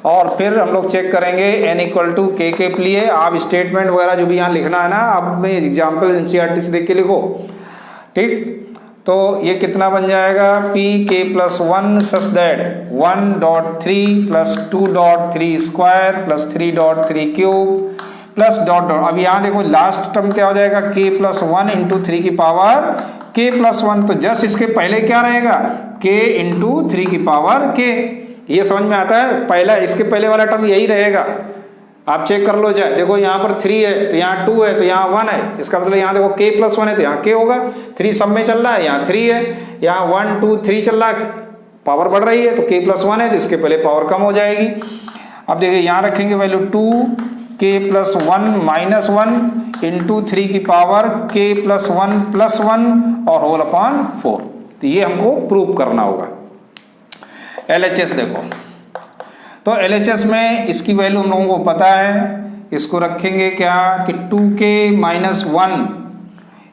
और फिर हम लोग चेक करेंगे n = k के लिए। आप स्टेटमेंट वगैरह जो भी यहाँ लिखना है ना, आप अपने एग्जाम्पल NCERT से देख के लिखो। ठीक, तो ये कितना बन जाएगा, pk + 1 such that 1.3 + 2.3 square + 3.3 cube + अब यहाँ देखो लास्ट टर्म क्या हो जाएगा, k + 1 into 3 की पावर k + 1, तो जस्ट इसके पहले क्या रहेगा, k into 3 की पावर k। ये समझ में आता है, पहला इसके पहले वाला टर्म यही रहेगा। आप चेक कर लो, जाए देखो यहाँ पर 3 है तो यहाँ 2 है तो यहाँ 1 है, इसका मतलब यहाँ देखो k + 1 है तो यहाँ k होगा। 3 सब में चल रहा है, यहाँ 3 है, यहाँ 1 2 3 चल रहा है, पावर बढ़ रही है तो k + 1 है तो इसके पहले पावर कम हो जाएगी। अब देखिए यहाँ रखेंगे वैल्यू 2k + 1 - 1 into 3 की पावर k + 1 + 1 और whole/4। तो ये हमको प्रूव करना होगा। LHS देखो, तो LHS में इसकी वैल्यू हम लोगों को पता है, इसको रखेंगे क्या कि 2k - 1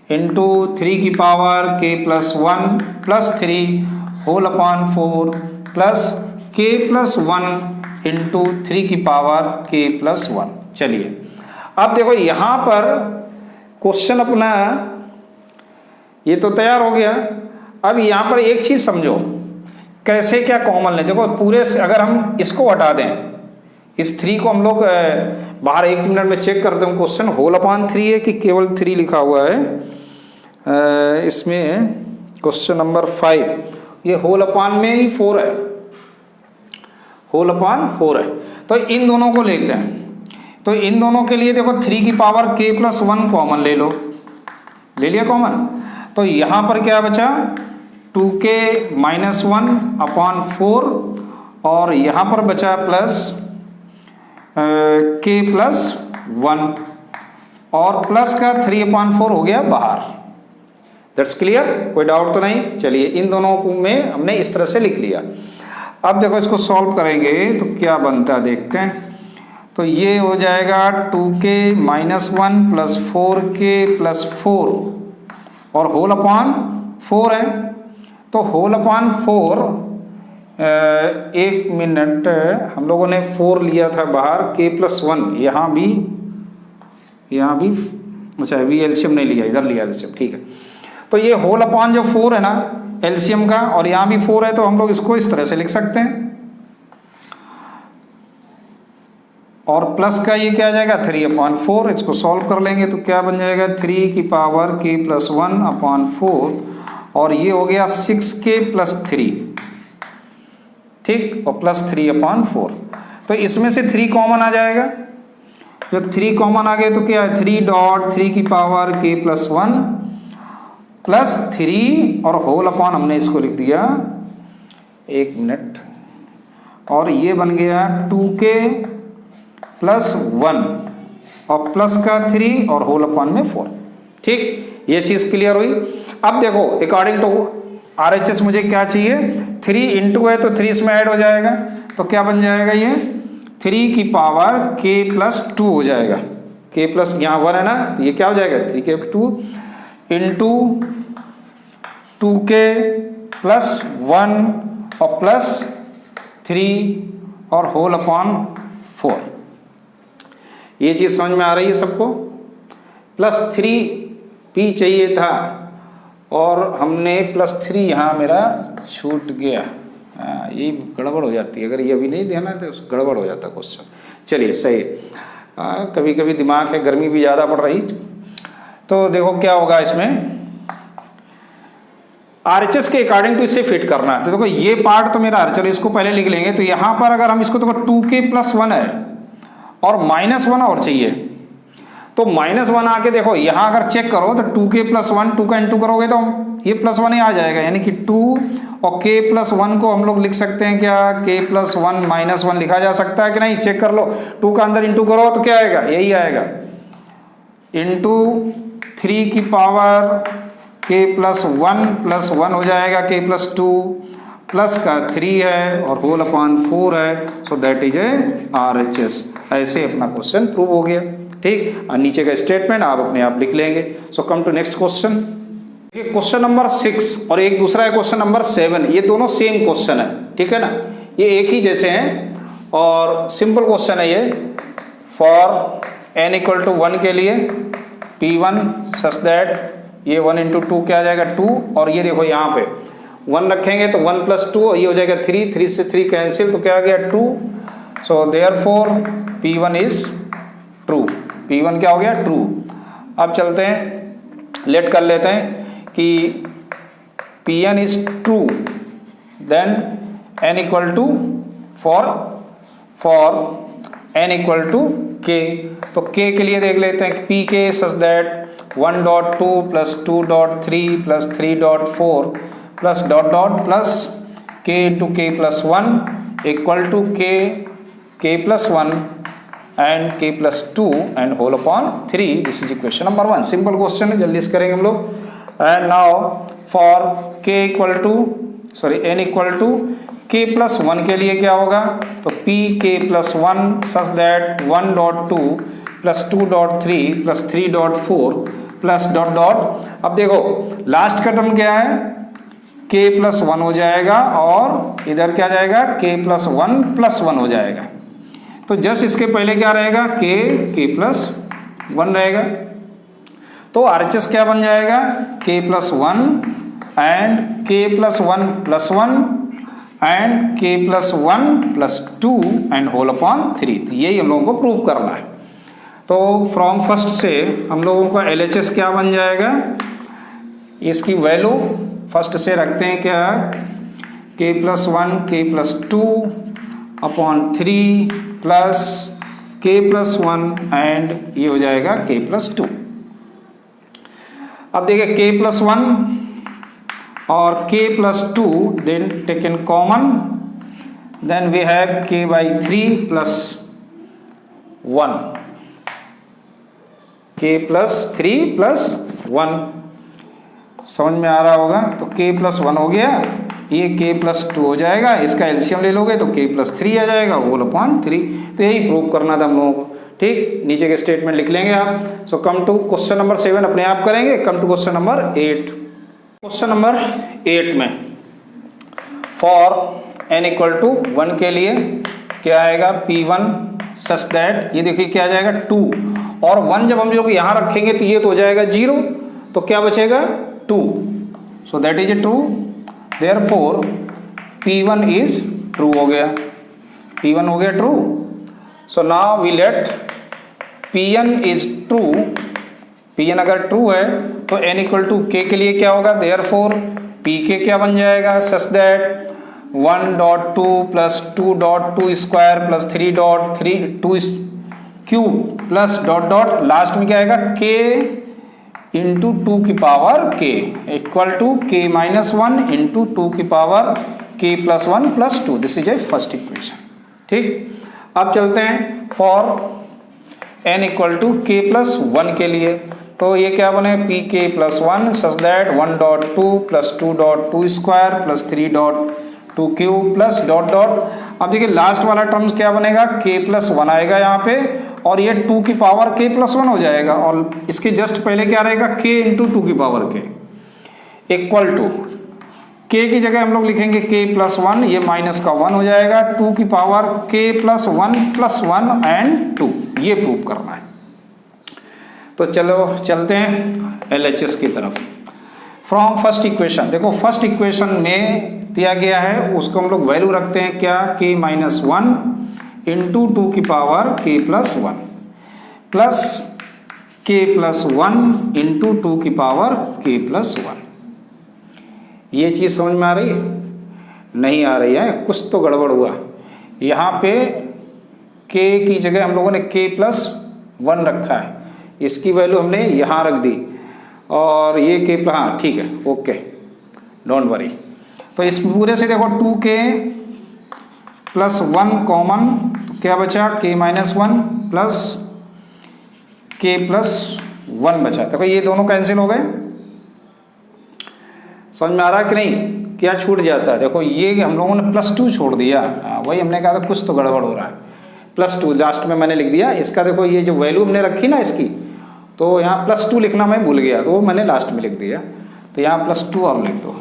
into 3 की power k + 1 + 3 whole/4 plus k + 1 into 3 की पावर k + 1। चलिए अब देखो यहाँ पर क्वेश्चन अपना ये तो तैयार हो गया। अब यहाँ पर एक चीज समझो, कैसे क्या कॉमन ले। देखो पूरे से अगर हम इसको हटा दें, इस 3 को हम लोग बाहर 1 मिनट में चेक करते हैं। क्वेश्चन whole/3 है कि केवल 3 लिखा हुआ है इसमें क्वेश्चन नंबर 5, ये whole/4 में ही 4 है, whole/4 है। तो इन दोनों को लेते हैं, तो इन दोनों के लिए देखो 3 की पावर k + 1 कॉमन ले लो, ले लिया कॉमन। तो यहाँ पर क्या बचा 2k - 1/4 और यहाँ पर बचा प्लस k + 1 और प्लस का 3/4 हो गया बाहर। दैट्स क्लियर, कोई डाउट तो नहीं। चलिए इन दोनों में हमने इस तरह से लिख लिया। अब देखो इसको सॉल्व करेंगे तो क्या बनता है देखते हैं। तो ये हो जाएगा 2k - 1 + 4k + 4 और whole/4 है। तो whole/4 1 मिनट, हम लोगों ने 4 लिया था बाहर, k + 1 यहाँ भी अच्छा अभी एलसीएम नहीं लिया, इधर लिया एलसीएम, ठीक है। तो ये whole/4 जो 4 है ना एलसीएम का, और यहाँ भी 4 है, तो हम लोग इसको इस तरह से लिख सकते हैं। और प्लस का ये क्या आ जाएगा 3/4। इसको सॉल्व कर लेंगे तो क्या बन जाएगा 3 की पावर k+1/4 और ये हो गया 6k+3, ठीक, और प्लस 3/4। तो इसमें से 3 कॉमन आ जाएगा। जब 3 कॉमन आ गए तो क्या है 3 की पावर k+1 प्लस 3 और होल अपॉन हमने इसको लिख दिया, 1 मिनट, और ये बन गया 2k+1 और प्लस का 3 और होल अपॉन में 4। ठीक, ये चीज क्लियर हुई। अब देखो अकॉर्डिंग टू RHS मुझे क्या चाहिए, 3 इंटू है तो 3 इसमें ऐड हो जाएगा, तो क्या बन जाएगा ये 3 की पावर k+2 हो जाएगा। k प्लस यहाँ 1 है ना, तो ये क्या हो जाएगा 3k+2 इंटू 2k+1 और प्लस 3 और होल अपॉन 4। ये चीज समझ में आ रही है सबको। प्लस 3p चाहिए था और हमने +3 यहाँ मेरा छूट गया। ये गड़बड़ हो जाती है, अगर ये अभी नहीं देना तो गड़बड़ हो जाता क्वेश्चन। चलिए सही, कभी कभी दिमाग है, गर्मी भी ज़्यादा पड़ रही। तो देखो क्या होगा इसमें, RHS के अकॉर्डिंग टू इसे फिट करना है। तो देखो ये पार्ट तो मेरा, चलो इसको पहले लिख लेंगे। तो यहाँ पर अगर हम इसको, देखो 2k+1 है और -1 और चाहिए, तो -1 आके देखो यहाँ अगर चेक करो तो 2k+1 2 का इंटू करोगे तो ये +1 ही आ जाएगा, यानी कि 2 और k+1 को हम लोग लिख सकते हैं क्या, k+1 -1 लिखा जा सकता है कि नहीं, चेक कर लो। 2 का अंदर इंटू करो तो क्या आएगा, यही आएगा, इंटू 3 की पावर k+1 हो जाएगा, k+2 प्लस का 3 है और होल अपॉन 4 है, सो दैट इज ए RHS। ऐसे अपना क्वेश्चन प्रूव हो गया। ठीक, और नीचे का स्टेटमेंट आप अपने आप लिख लेंगे। So come to next question. Question number 6 और एक दूसरा है क्वेश्चन नंबर 7, ये दोनों सेम क्वेश्चन है, ठीक है ना, ये एक ही जैसे हैं और सिंपल क्वेश्चन है ये। फॉर n = 1 के लिए P1 सच दैट ये 1 × 2 क्या आ जाएगा 2, और ये देखो यहाँ पे 1 रखेंगे तो 1 + 2 और ये हो जाएगा 3, 3 से 3 कैंसिल तो क्या आ गया 2। So therefore P1 is true, P1 क्या हो गया ट्रू। अब चलते हैं, लेट कर लेते हैं कि Pn is true, then n = for n = k, तो k के लिए देख लेते हैं pk such that 1.2 + 2.3 + 3.4 plus dot dot plus k × k+1 = k+1 and k+2 and whole upon 3। This is equation number 1। Simple question है, जल्दी से करेंगे हम लोग। And now for n = k+1 के लिए क्या होगा, तो pk+1 such that 1.2 + 2.3 + 3.4 plus dot dot. अब देखो लास्ट का टर्म क्या है, k+1 हो जाएगा और इधर क्या जाएगा k+1 हो जाएगा। तो जस्ट इसके पहले क्या रहेगा k+1 रहेगा, तो RHS क्या बन जाएगा k+1 and k+1+1 and k+1+2 and whole upon 3। तो यही हम लोगों को प्रूव करना है। तो फ्रॉम फर्स्ट से हम लोगों का LHS क्या बन जाएगा, इसकी वैल्यू फर्स्ट से रखते हैं क्या, k+1 k+2 upon 3 plus k+1 and ये हो जाएगा k+2। अब देखिए k+1 और k+2 then taken common, then we have k/3 + 1, k+3 + 1 समझ में आ रहा होगा। तो k+1 हो गया, ये k+2 हो जाएगा, इसका एलसीएम ले लोगे तो k+3 आ जाएगा होल अपॉन 3। तो यही प्रूव करना था हम लोगों को। ठीक, n के स्टेटमेंट लिख लेंगे आप। So come to question number 7 अपने आप करेंगे। Come to question number 8। Question number 8 में फॉर n = 1 के लिए क्या आएगा, P1 सच दैट ये देखिए क्या आ जाएगा 2 और 1 जब हम लोग यहाँ रखेंगे तो ये तो हो जाएगा 0, तो क्या बचेगा 2। So that is a true, therefore P1 is true हो गया, P1 हो गया true. So now we let Pn is true, Pn अगर ट्रू है तो n इक्वल टू k के लिए क्या होगा, देयरफॉर Pk क्या बन जाएगा, such that 1.2 plus 2.2 square plus 3.3 cube plus dot dot last में क्या आएगा k इंटू 2 की power k equal to k minus 1 into 2 की power k plus 1 plus 2। This is a first equation. ठीक, अब चलते हैं for n equal to k plus 1 के लिए, तो ये क्या बने pk plus 1 such that 1.2 plus 2.2 square plus 3.2 cube plus dot dot. अब देखिए लास्ट वाला टर्म्स क्या बनेगा, k प्लस 1 आएगा यहाँ पे और ये 2 की पावर k प्लस 1 हो जाएगा और इसके जस्ट पहले क्या रहेगा k इंटू 2 की power k equal to k की जगह हम लोग लिखेंगे k प्लस 1, ये माइनस का 1 हो जाएगा, 2 की पावर k प्लस 1 एंड 2, ये प्रूव करना है। तो चलो चलते हैं LHS की तरफ। फ्रॉम फर्स्ट इक्वेशन, देखो फर्स्ट इक्वेशन में दिया गया है उसको हम लोग वैल्यू रखते हैं क्या, k माइनस 1 इंटू 2 की power k plus 1 plus k plus 1 into 2 की पावर k प्लस 1। ये चीज़ समझ में आ रही है? नहीं आ रही है, कुछ तो गड़बड़ हुआ। यहाँ पे k की जगह हम लोगों ने k प्लस 1 रखा है, इसकी वैल्यू हमने यहाँ रख दी और ये k प्लस, हाँ ठीक है, ओके डोंट वरी। तो इस पूरे से देखो 2k प्लस 1 कॉमन, तो क्या बचा k minus 1 plus k plus 1 बचा। देखो ये दोनों कैंसिल हो गए, समझ में आ रहा है कि नहीं, क्या छूट जाता है, देखो ये हम लोगों ने प्लस 2 छोड़ दिया, वही हमने कहा था कुछ तो गड़बड़ हो रहा है, प्लस 2 लास्ट में मैंने लिख दिया इसका। देखो ये जो वैल्यू हमने रखी ना इसकी, तो यहाँ प्लस 2 लिखना मैं भूल गया तो वो मैंने लास्ट में लिख दिया, तो यहाँ प्लस 2 और लिख दो,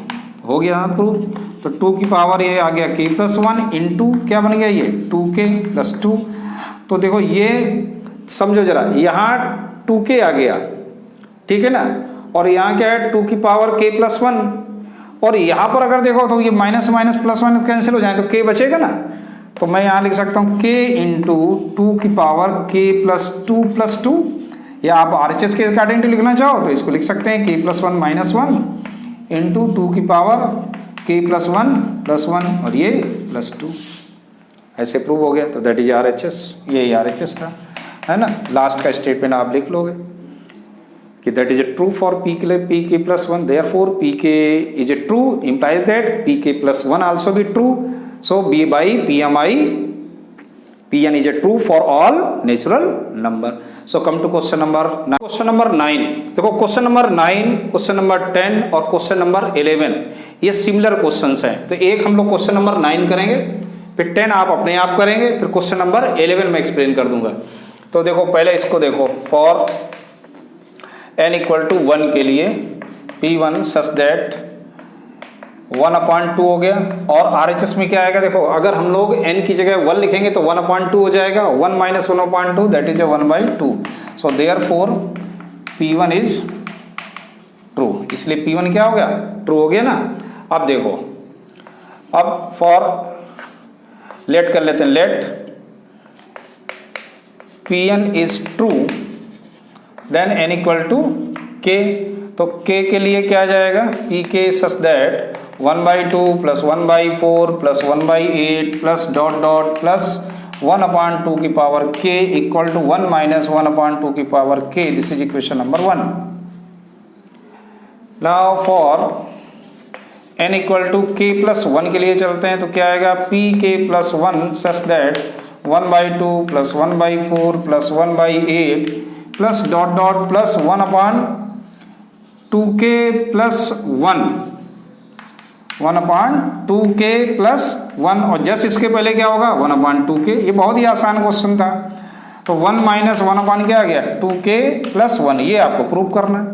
हो गया प्रूफ। तो 2 की पावर ये आ गया k प्लस 1 इंटू क्या बन गया ये 2k प्लस 2। तो देखो ये समझो जरा, यहाँ 2k आ गया, ठीक है ना, और यहाँ क्या है 2 की पावर k प्लस 1, और यहाँ पर अगर देखो तो ये माइनस माइनस प्लस 1 कैंसिल हो जाए तो k बचेगा ना, तो मैं यहाँ लिख सकता हूँ k इंटू 2 की पावर k प्लस 2, या आप RHS के अकॉर्डिंग लिखना चाहो तो इसको लिख सकते हैं k प्लस 1 माइनस 1 इंटू 2 की पावर k प्लस 1 और ये प्लस 2, ऐसे प्रूव हो गया। तो दैट इज RHS, यही RHS था, है ना। लास्ट का स्टेटमेंट आप लिख लोगे कि that is true for pk plus 1, therefore pk is true implies that pk plus 1 also be true, so b by pmi Pn is a true for all natural number. So come to question number 9. Question number 9, देखो question number 9, question number 10 और question number 11 ये similar questions हैं। तो एक हम लोग question number 9 करेंगे, फिर 10 आप अपने आप करेंगे, फिर क्वेश्चन नंबर 11 में एक्सप्लेन कर दूंगा। तो देखो पहले इसको देखो, फॉर n इक्वल टू 1 के लिए P1 सच दैट 1/2 हो गया, और RHS में क्या आएगा, देखो अगर हम लोग n की जगह 1 लिखेंगे तो 1/2 हो जाएगा, 1 minus 1/2 that is 1/2। So therefore P1 is true, इसलिए P1 क्या हो गया, ट्रू हो गया ना। अब देखो, अब फॉर लेट कर लेते हैं, let Pn is true then n equal to k, तो k के लिए क्या आ जाएगा, pk such that 1/2 plus 1/4 plus 1/8 plus dot dot plus 1/2 की power k equal to 1 minus 1/2 की power k। This is equation number 1। Now for n equal to k plus 1 के लिए चलते हैं, तो क्या आएगा, pk plus 1 such that 1/2 plus 1/4 plus 1/8 plus dot dot plus 1/2k plus 1/2k plus 1, और just इसके पहले क्या होगा 1/2k। ये बहुत ही आसान क्वेश्चन था। तो 1 माइनस 1 क्या आ गया 2k प्लस 1, ये आपको प्रूव करना है।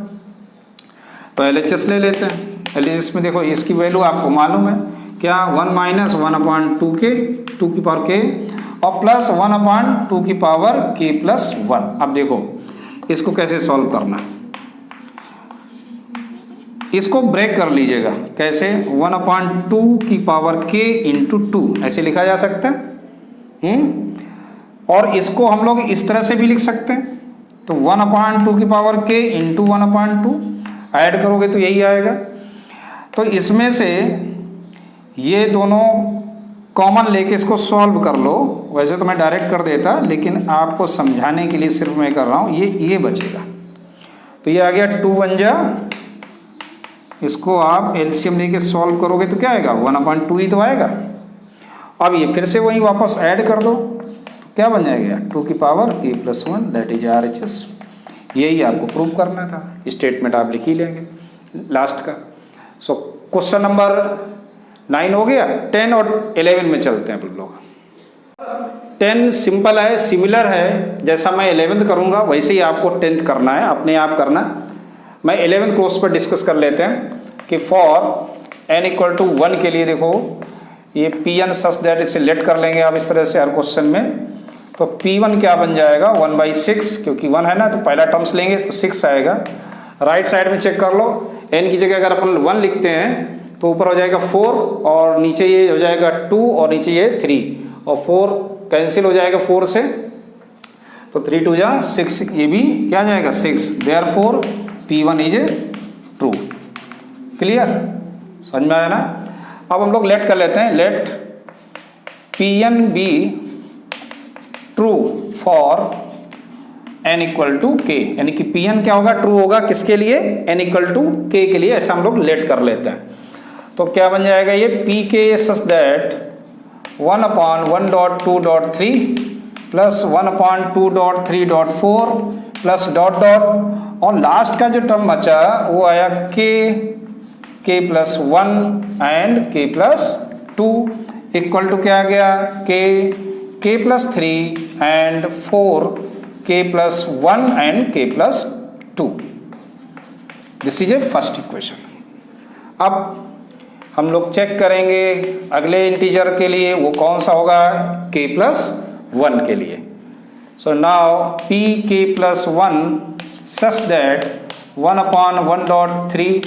तो LHS ले लेते हैं। LHS में देखो इसकी वैल्यू आपको मालूम है क्या, 1 माइनस 1/2k 2 की पावर k और प्लस 1/2 की पावर k प्लस 1। अब देखो इसको कैसे सॉल्व करना है, इसको ब्रेक कर लीजिएगा, कैसे 1/2 की पावर k इंटू 2 ऐसे लिखा जा सकता है। और इसको हम लोग इस तरह से भी लिख सकते हैं, तो 1/2 की पावर k इंटू 1/2 ऐड करोगे तो यही आएगा। तो इसमें से ये दोनों कॉमन लेके इसको सॉल्व कर लो। वैसे तो मैं डायरेक्ट कर देता, लेकिन आपको समझाने के लिए सिर्फ मैं कर रहा हूँ। ये बचेगा, तो ये आ गया 2 बन जा। इसको आप एलसीएम लेके सॉल्व करोगे तो क्या आएगा, 1/2 ही तो आएगा। अब ये फिर से वही वापस ऐड कर दो, तो क्या बन जाएगा, 2 की power k+1 that is RHS। यही आपको प्रूव करना था, स्टेटमेंट आप लिख ही लेंगे लास्ट का। सो क्वेश्चन नंबर 9 हो गया। 10 और 11 में चलते हैं हम लोग। 10 सिंपल है, सिमिलर है, जैसा मैं 11th करूंगा वैसे ही आपको 10th करना है, अपने आप करना। मैं 11th कोर्स पर डिस्कस कर लेते हैं कि फॉर n = 1 के लिए देखो ये Pn सच दैट, इसे लेट कर लेंगे आप इस तरह से हर क्वेश्चन में। तो P1 क्या बन जाएगा, 1/6, क्योंकि 1 है ना तो पहला टर्म्स लेंगे तो 6 आएगा। राइट साइड में चेक कर लो, n की जगह अगर अपन 1 लिखते हैं तो ऊपर हो जाएगा 4 और नीचे ये हो जाएगा 2 और नीचे ये 3 और 4 कैंसिल हो जाएगा 4 से, तो 3 2 जा 6, ये भी क्या आ जाएगा 6। Therefore P1 is true. Clear, समझ में आया ना। अब हम लोग लेट कर लेते हैं, let Pn be true for n = k, यानी कि Pn क्या होगा, ट्रू होगा किसके लिए, n = k के लिए। ऐसा हम लोग लेट कर लेते हैं। तो क्या बन जाएगा ये Pk such that 1/1.2.3 plus 1/2.3.4 plus dot dot, और लास्ट का जो टर्म बचा वो आया k+1 and k+2 equal to क्या आ गया, k+3 and 4 k+1 and k+2। This is a first equation. अब हम लोग चेक करेंगे अगले इंटीजर के लिए, वो कौन सा होगा, k+1 के लिए। So now Pk+1 such that 1/1.3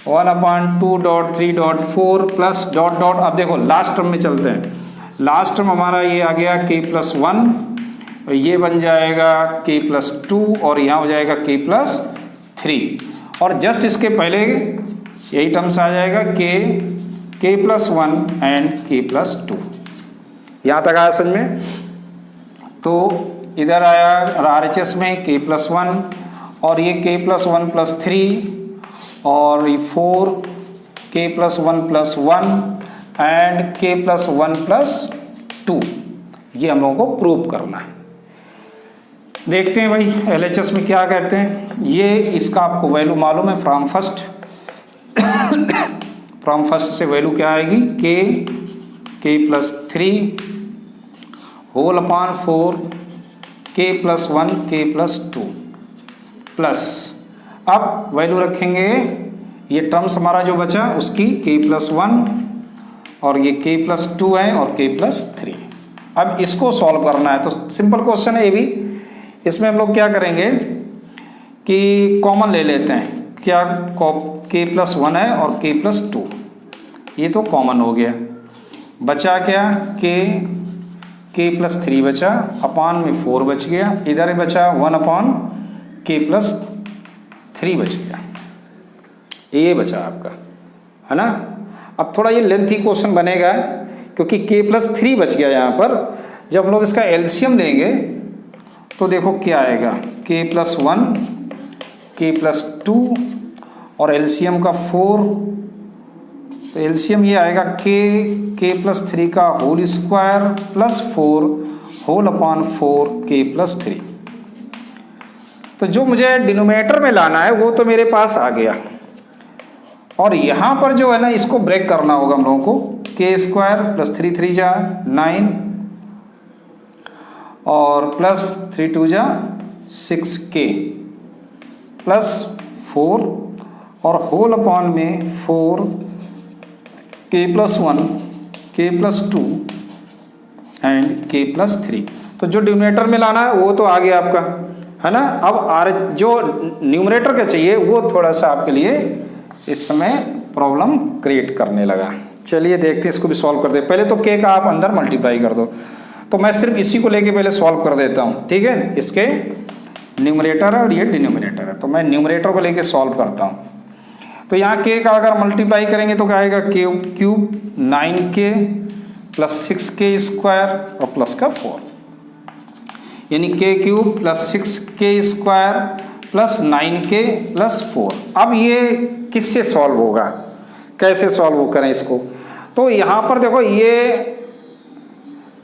1/2.3.4 plus dot dot. अब देखो लास्ट टर्म में चलते हैं। लास्ट टर्म हमारा ये आ गया k+1, और ये बन जाएगा k+2 और यहाँ हो जाएगा k+3, और जस्ट इसके पहले यही टर्म्स आ जाएगा k+1 एंड k+2। यहाँ तक आया समझ में। तो इधर आया RHS में k+1 और ये k+1 + 3 और ये 4 k+1 + 1 एंड k+1 + 2। ये हम लोगों को प्रूव करना है। देखते हैं भाई LHS में क्या कहते हैं। ये इसका आपको वैल्यू मालूम है फ्रॉम फर्स्ट। फ्रॉम फर्स्ट से वैल्यू क्या आएगी, k+3 whole upon 4 k+1 k+2 plus, अब वैल्यू रखेंगे ये टर्म्स हमारा जो बचा उसकी k+1 और ये k+2 है और k+3। अब इसको सॉल्व करना है, तो सिंपल क्वेश्चन है ये भी। इसमें हम लोग क्या करेंगे कि कॉमन ले लेते हैं। क्या, k+1 है और k+2, ये तो कॉमन हो गया। बचा क्या, k+3 बचा, अपान में 4 बच गया, इधर बचा 1/k+3 बच गया। ये बचा आपका, है ना। अब थोड़ा ये लेंथी क्वेश्चन बनेगा क्योंकि k+3 बच गया यहाँ पर। जब हम लोग इसका एलसीएम लेंगे तो देखो क्या आएगा, k+1 k+2 और एलसीएम का 4, तो एलसीएम ये आएगा k+3 का whole square plus 4 whole upon 4 k+3। तो जो मुझे डिनोमिनेटर में लाना है वो तो मेरे पास आ गया, और यहाँ पर जो है ना इसको ब्रेक करना होगा हम लोगों को। k² प्लस 3 3 जा 9 और प्लस 3 2 जा 6k प्लस 4 और होल अपॉन में 4 k+1 k+2 एंड k+3। तो जो डिनोमिनेटर में लाना है वो तो आ गया आपका, है ना। अब जो न्यूमरेटर का चाहिए वो थोड़ा सा आपके लिए इस समय प्रॉब्लम क्रिएट करने लगा। चलिए देखते हैं, इसको भी सॉल्व कर दे। पहले तो k का आप अंदर मल्टीप्लाई कर दो, तो मैं सिर्फ इसी को लेके पहले सॉल्व कर देता हूँ, ठीक है। इसके न्यूमरेटर है और ये डिनोमिनेटर है, तो मैं न्यूमरेटर को लेके सॉल्व करता हूँ। तो यहाँ k का अगर मल्टीप्लाई करेंगे तो क्या आएगा, k cube 9k plus 6k square और प्लस का 4, यानी k cube plus 6k square plus 9k plus 4। अब ये किससे सॉल्व होगा, कैसे सॉल्व करें इसको? तो यहाँ पर देखो ये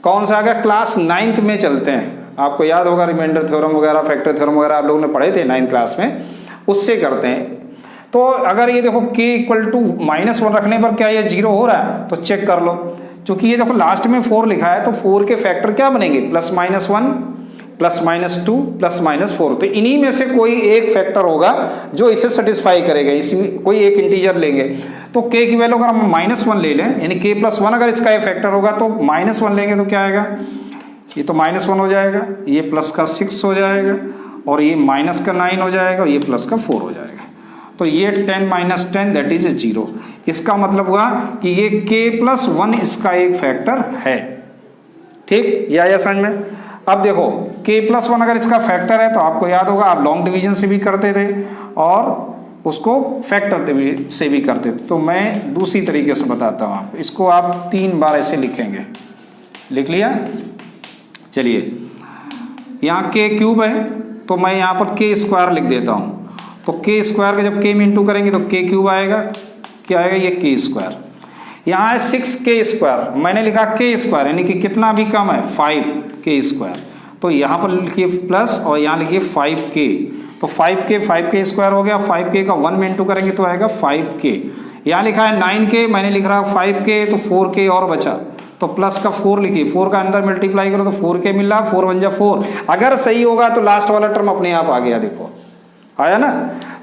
कौन सा आ गया, क्लास 9th में चलते हैं। आपको याद होगा रिमाइंडर थ्योरम वगैरह, फैक्टर थ्योरम वगैरह आप लोगों ने पढ़े थे 9th क्लास में, उससे करते हैं। तो अगर ये देखो k इक्वल टू -1 रखने पर क्या ये 0 हो रहा है, तो चेक कर लो। क्योंकि ये देखो लास्ट में 4 लिखा है, तो 4 के फैक्टर क्या बनेंगे, +-1 +-2 +-4। तो इन्हीं में से कोई एक फैक्टर होगा जो इसे सेटिस्फाई करेगा, इसमें कोई एक इंटीजर लेंगे। तो k की वैल्यू अगर हम -1 ले लें, यानी k + 1 अगर इसका फैक्टर होगा, तो -1 लेंगे तो क्या आएगा, ये तो -1 हो जाएगा, ये प्लस का 6 हो जाएगा, और ये माइनस का 9 हो जाएगा, और ये प्लस का 4 हो जाएगा। तो ये 10 - 10 दैट इज 0। इसका मतलब हुआ कि ये k + 1 इसका एक फैक्टर है, ठीक, या समझ में। अब देखो k + 1 अगर इसका फैक्टर है, तो आपको याद होगा आप लॉन्ग डिवीजन से भी करते थे और उसको फैक्टर से भी करते थे। तो मैं दूसरी तरीके से बताता हूँ आपको, इसको आप 3 बार ऐसे लिखेंगे, लिख लिया। चलिए यहाँ k क्यूब है, तो मैं यहाँ पर k स्क्वायर लिख देता हूँ। तो k स्क्वायर का जब k में इंटू करेंगे तो k क्यूब आएगा, क्या आएगा, ये k स्क्वायर। यहाँ है 6k स्क्वायर, मैंने लिखा k स्क्वायर, यानी कि कितना भी कम है 5k स्क्वायर। तो यहाँ पर लिखिए प्लस और यहाँ लिखिए 5k, तो 5k स्क्वायर हो गया। 5k का 1 में इंटू करेंगे तो आएगा 5k। यहाँ लिखा है 9k, मैंने लिख रहा 5k, तो 4k और बचा, तो प्लस का 4 लिखिए, 4 का अंदर मल्टीप्लाई करो तो 4k मिल रहा, 4 × 4। अगर सही होगा तो लास्ट वाला टर्म अपने आप आ गया, देखो आया ना।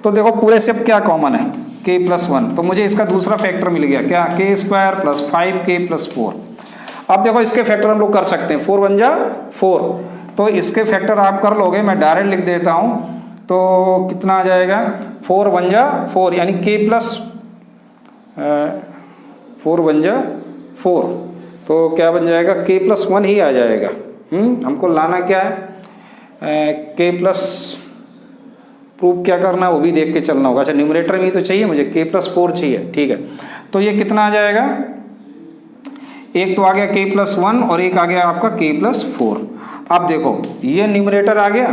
तो देखो पूरे से अब क्या कॉमन है, k + 1, तो मुझे इसका दूसरा फैक्टर मिल गया, क्या, k square plus 5k plus 4। अब देखो इसके फैक्टर हम लोग कर सकते हैं, 4 × 4, तो इसके फैक्टर आप कर लोगे, मैं डायरेक्ट लिख देता हूँ। तो कितना आ जाएगा, 4 × 4, यानी k + 4 × 4, तो क्या बन जाएगा, k + 1 ही आ जाएगा। हमको लाना क्या है, k + प्रूफ क्या करना है वो भी देख के चलना होगा। अच्छा न्यूमरेटर में तो चाहिए मुझे, k + 4 चाहिए, ठीक है। तो ये कितना आ जाएगा, एक तो आ गया k + 1 और एक आ गया आपका k + 4। अब देखो ये न्यूमरेटर आ गया,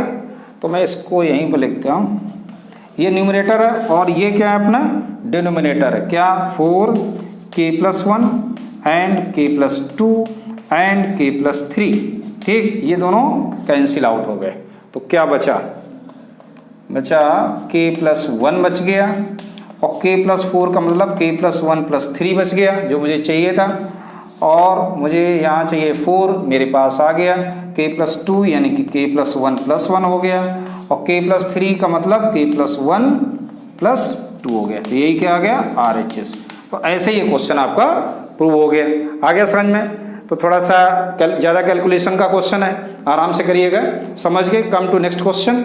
तो मैं इसको यहीं पर लिखता हूँ, ये न्यूमरेटर है और ये क्या है अपना डिनोमिनेटर है, क्या, 4k + 1 and k + 2 and k + 3, ठीक, ये दोनों कैंसिल आउट हो गए। तो क्या बचा, k + 1 बच गया, और k + 4 का मतलब k + 1 + 3 बच गया जो मुझे चाहिए था, और मुझे यहाँ चाहिए 4, मेरे पास आ गया, k + 2 यानी कि k + 1 + 1 हो गया, और k + 3 का मतलब k + 1 + 2 हो गया। तो यही क्या आ गया, RHS। तो ऐसे ही ये क्वेश्चन आपका प्रूव हो गया। आ गया समझ में। तो थोड़ा सा ज़्यादा कैलकुलेशन का क्वेश्चन है, आराम से करिएगा, समझ के। Come to next question.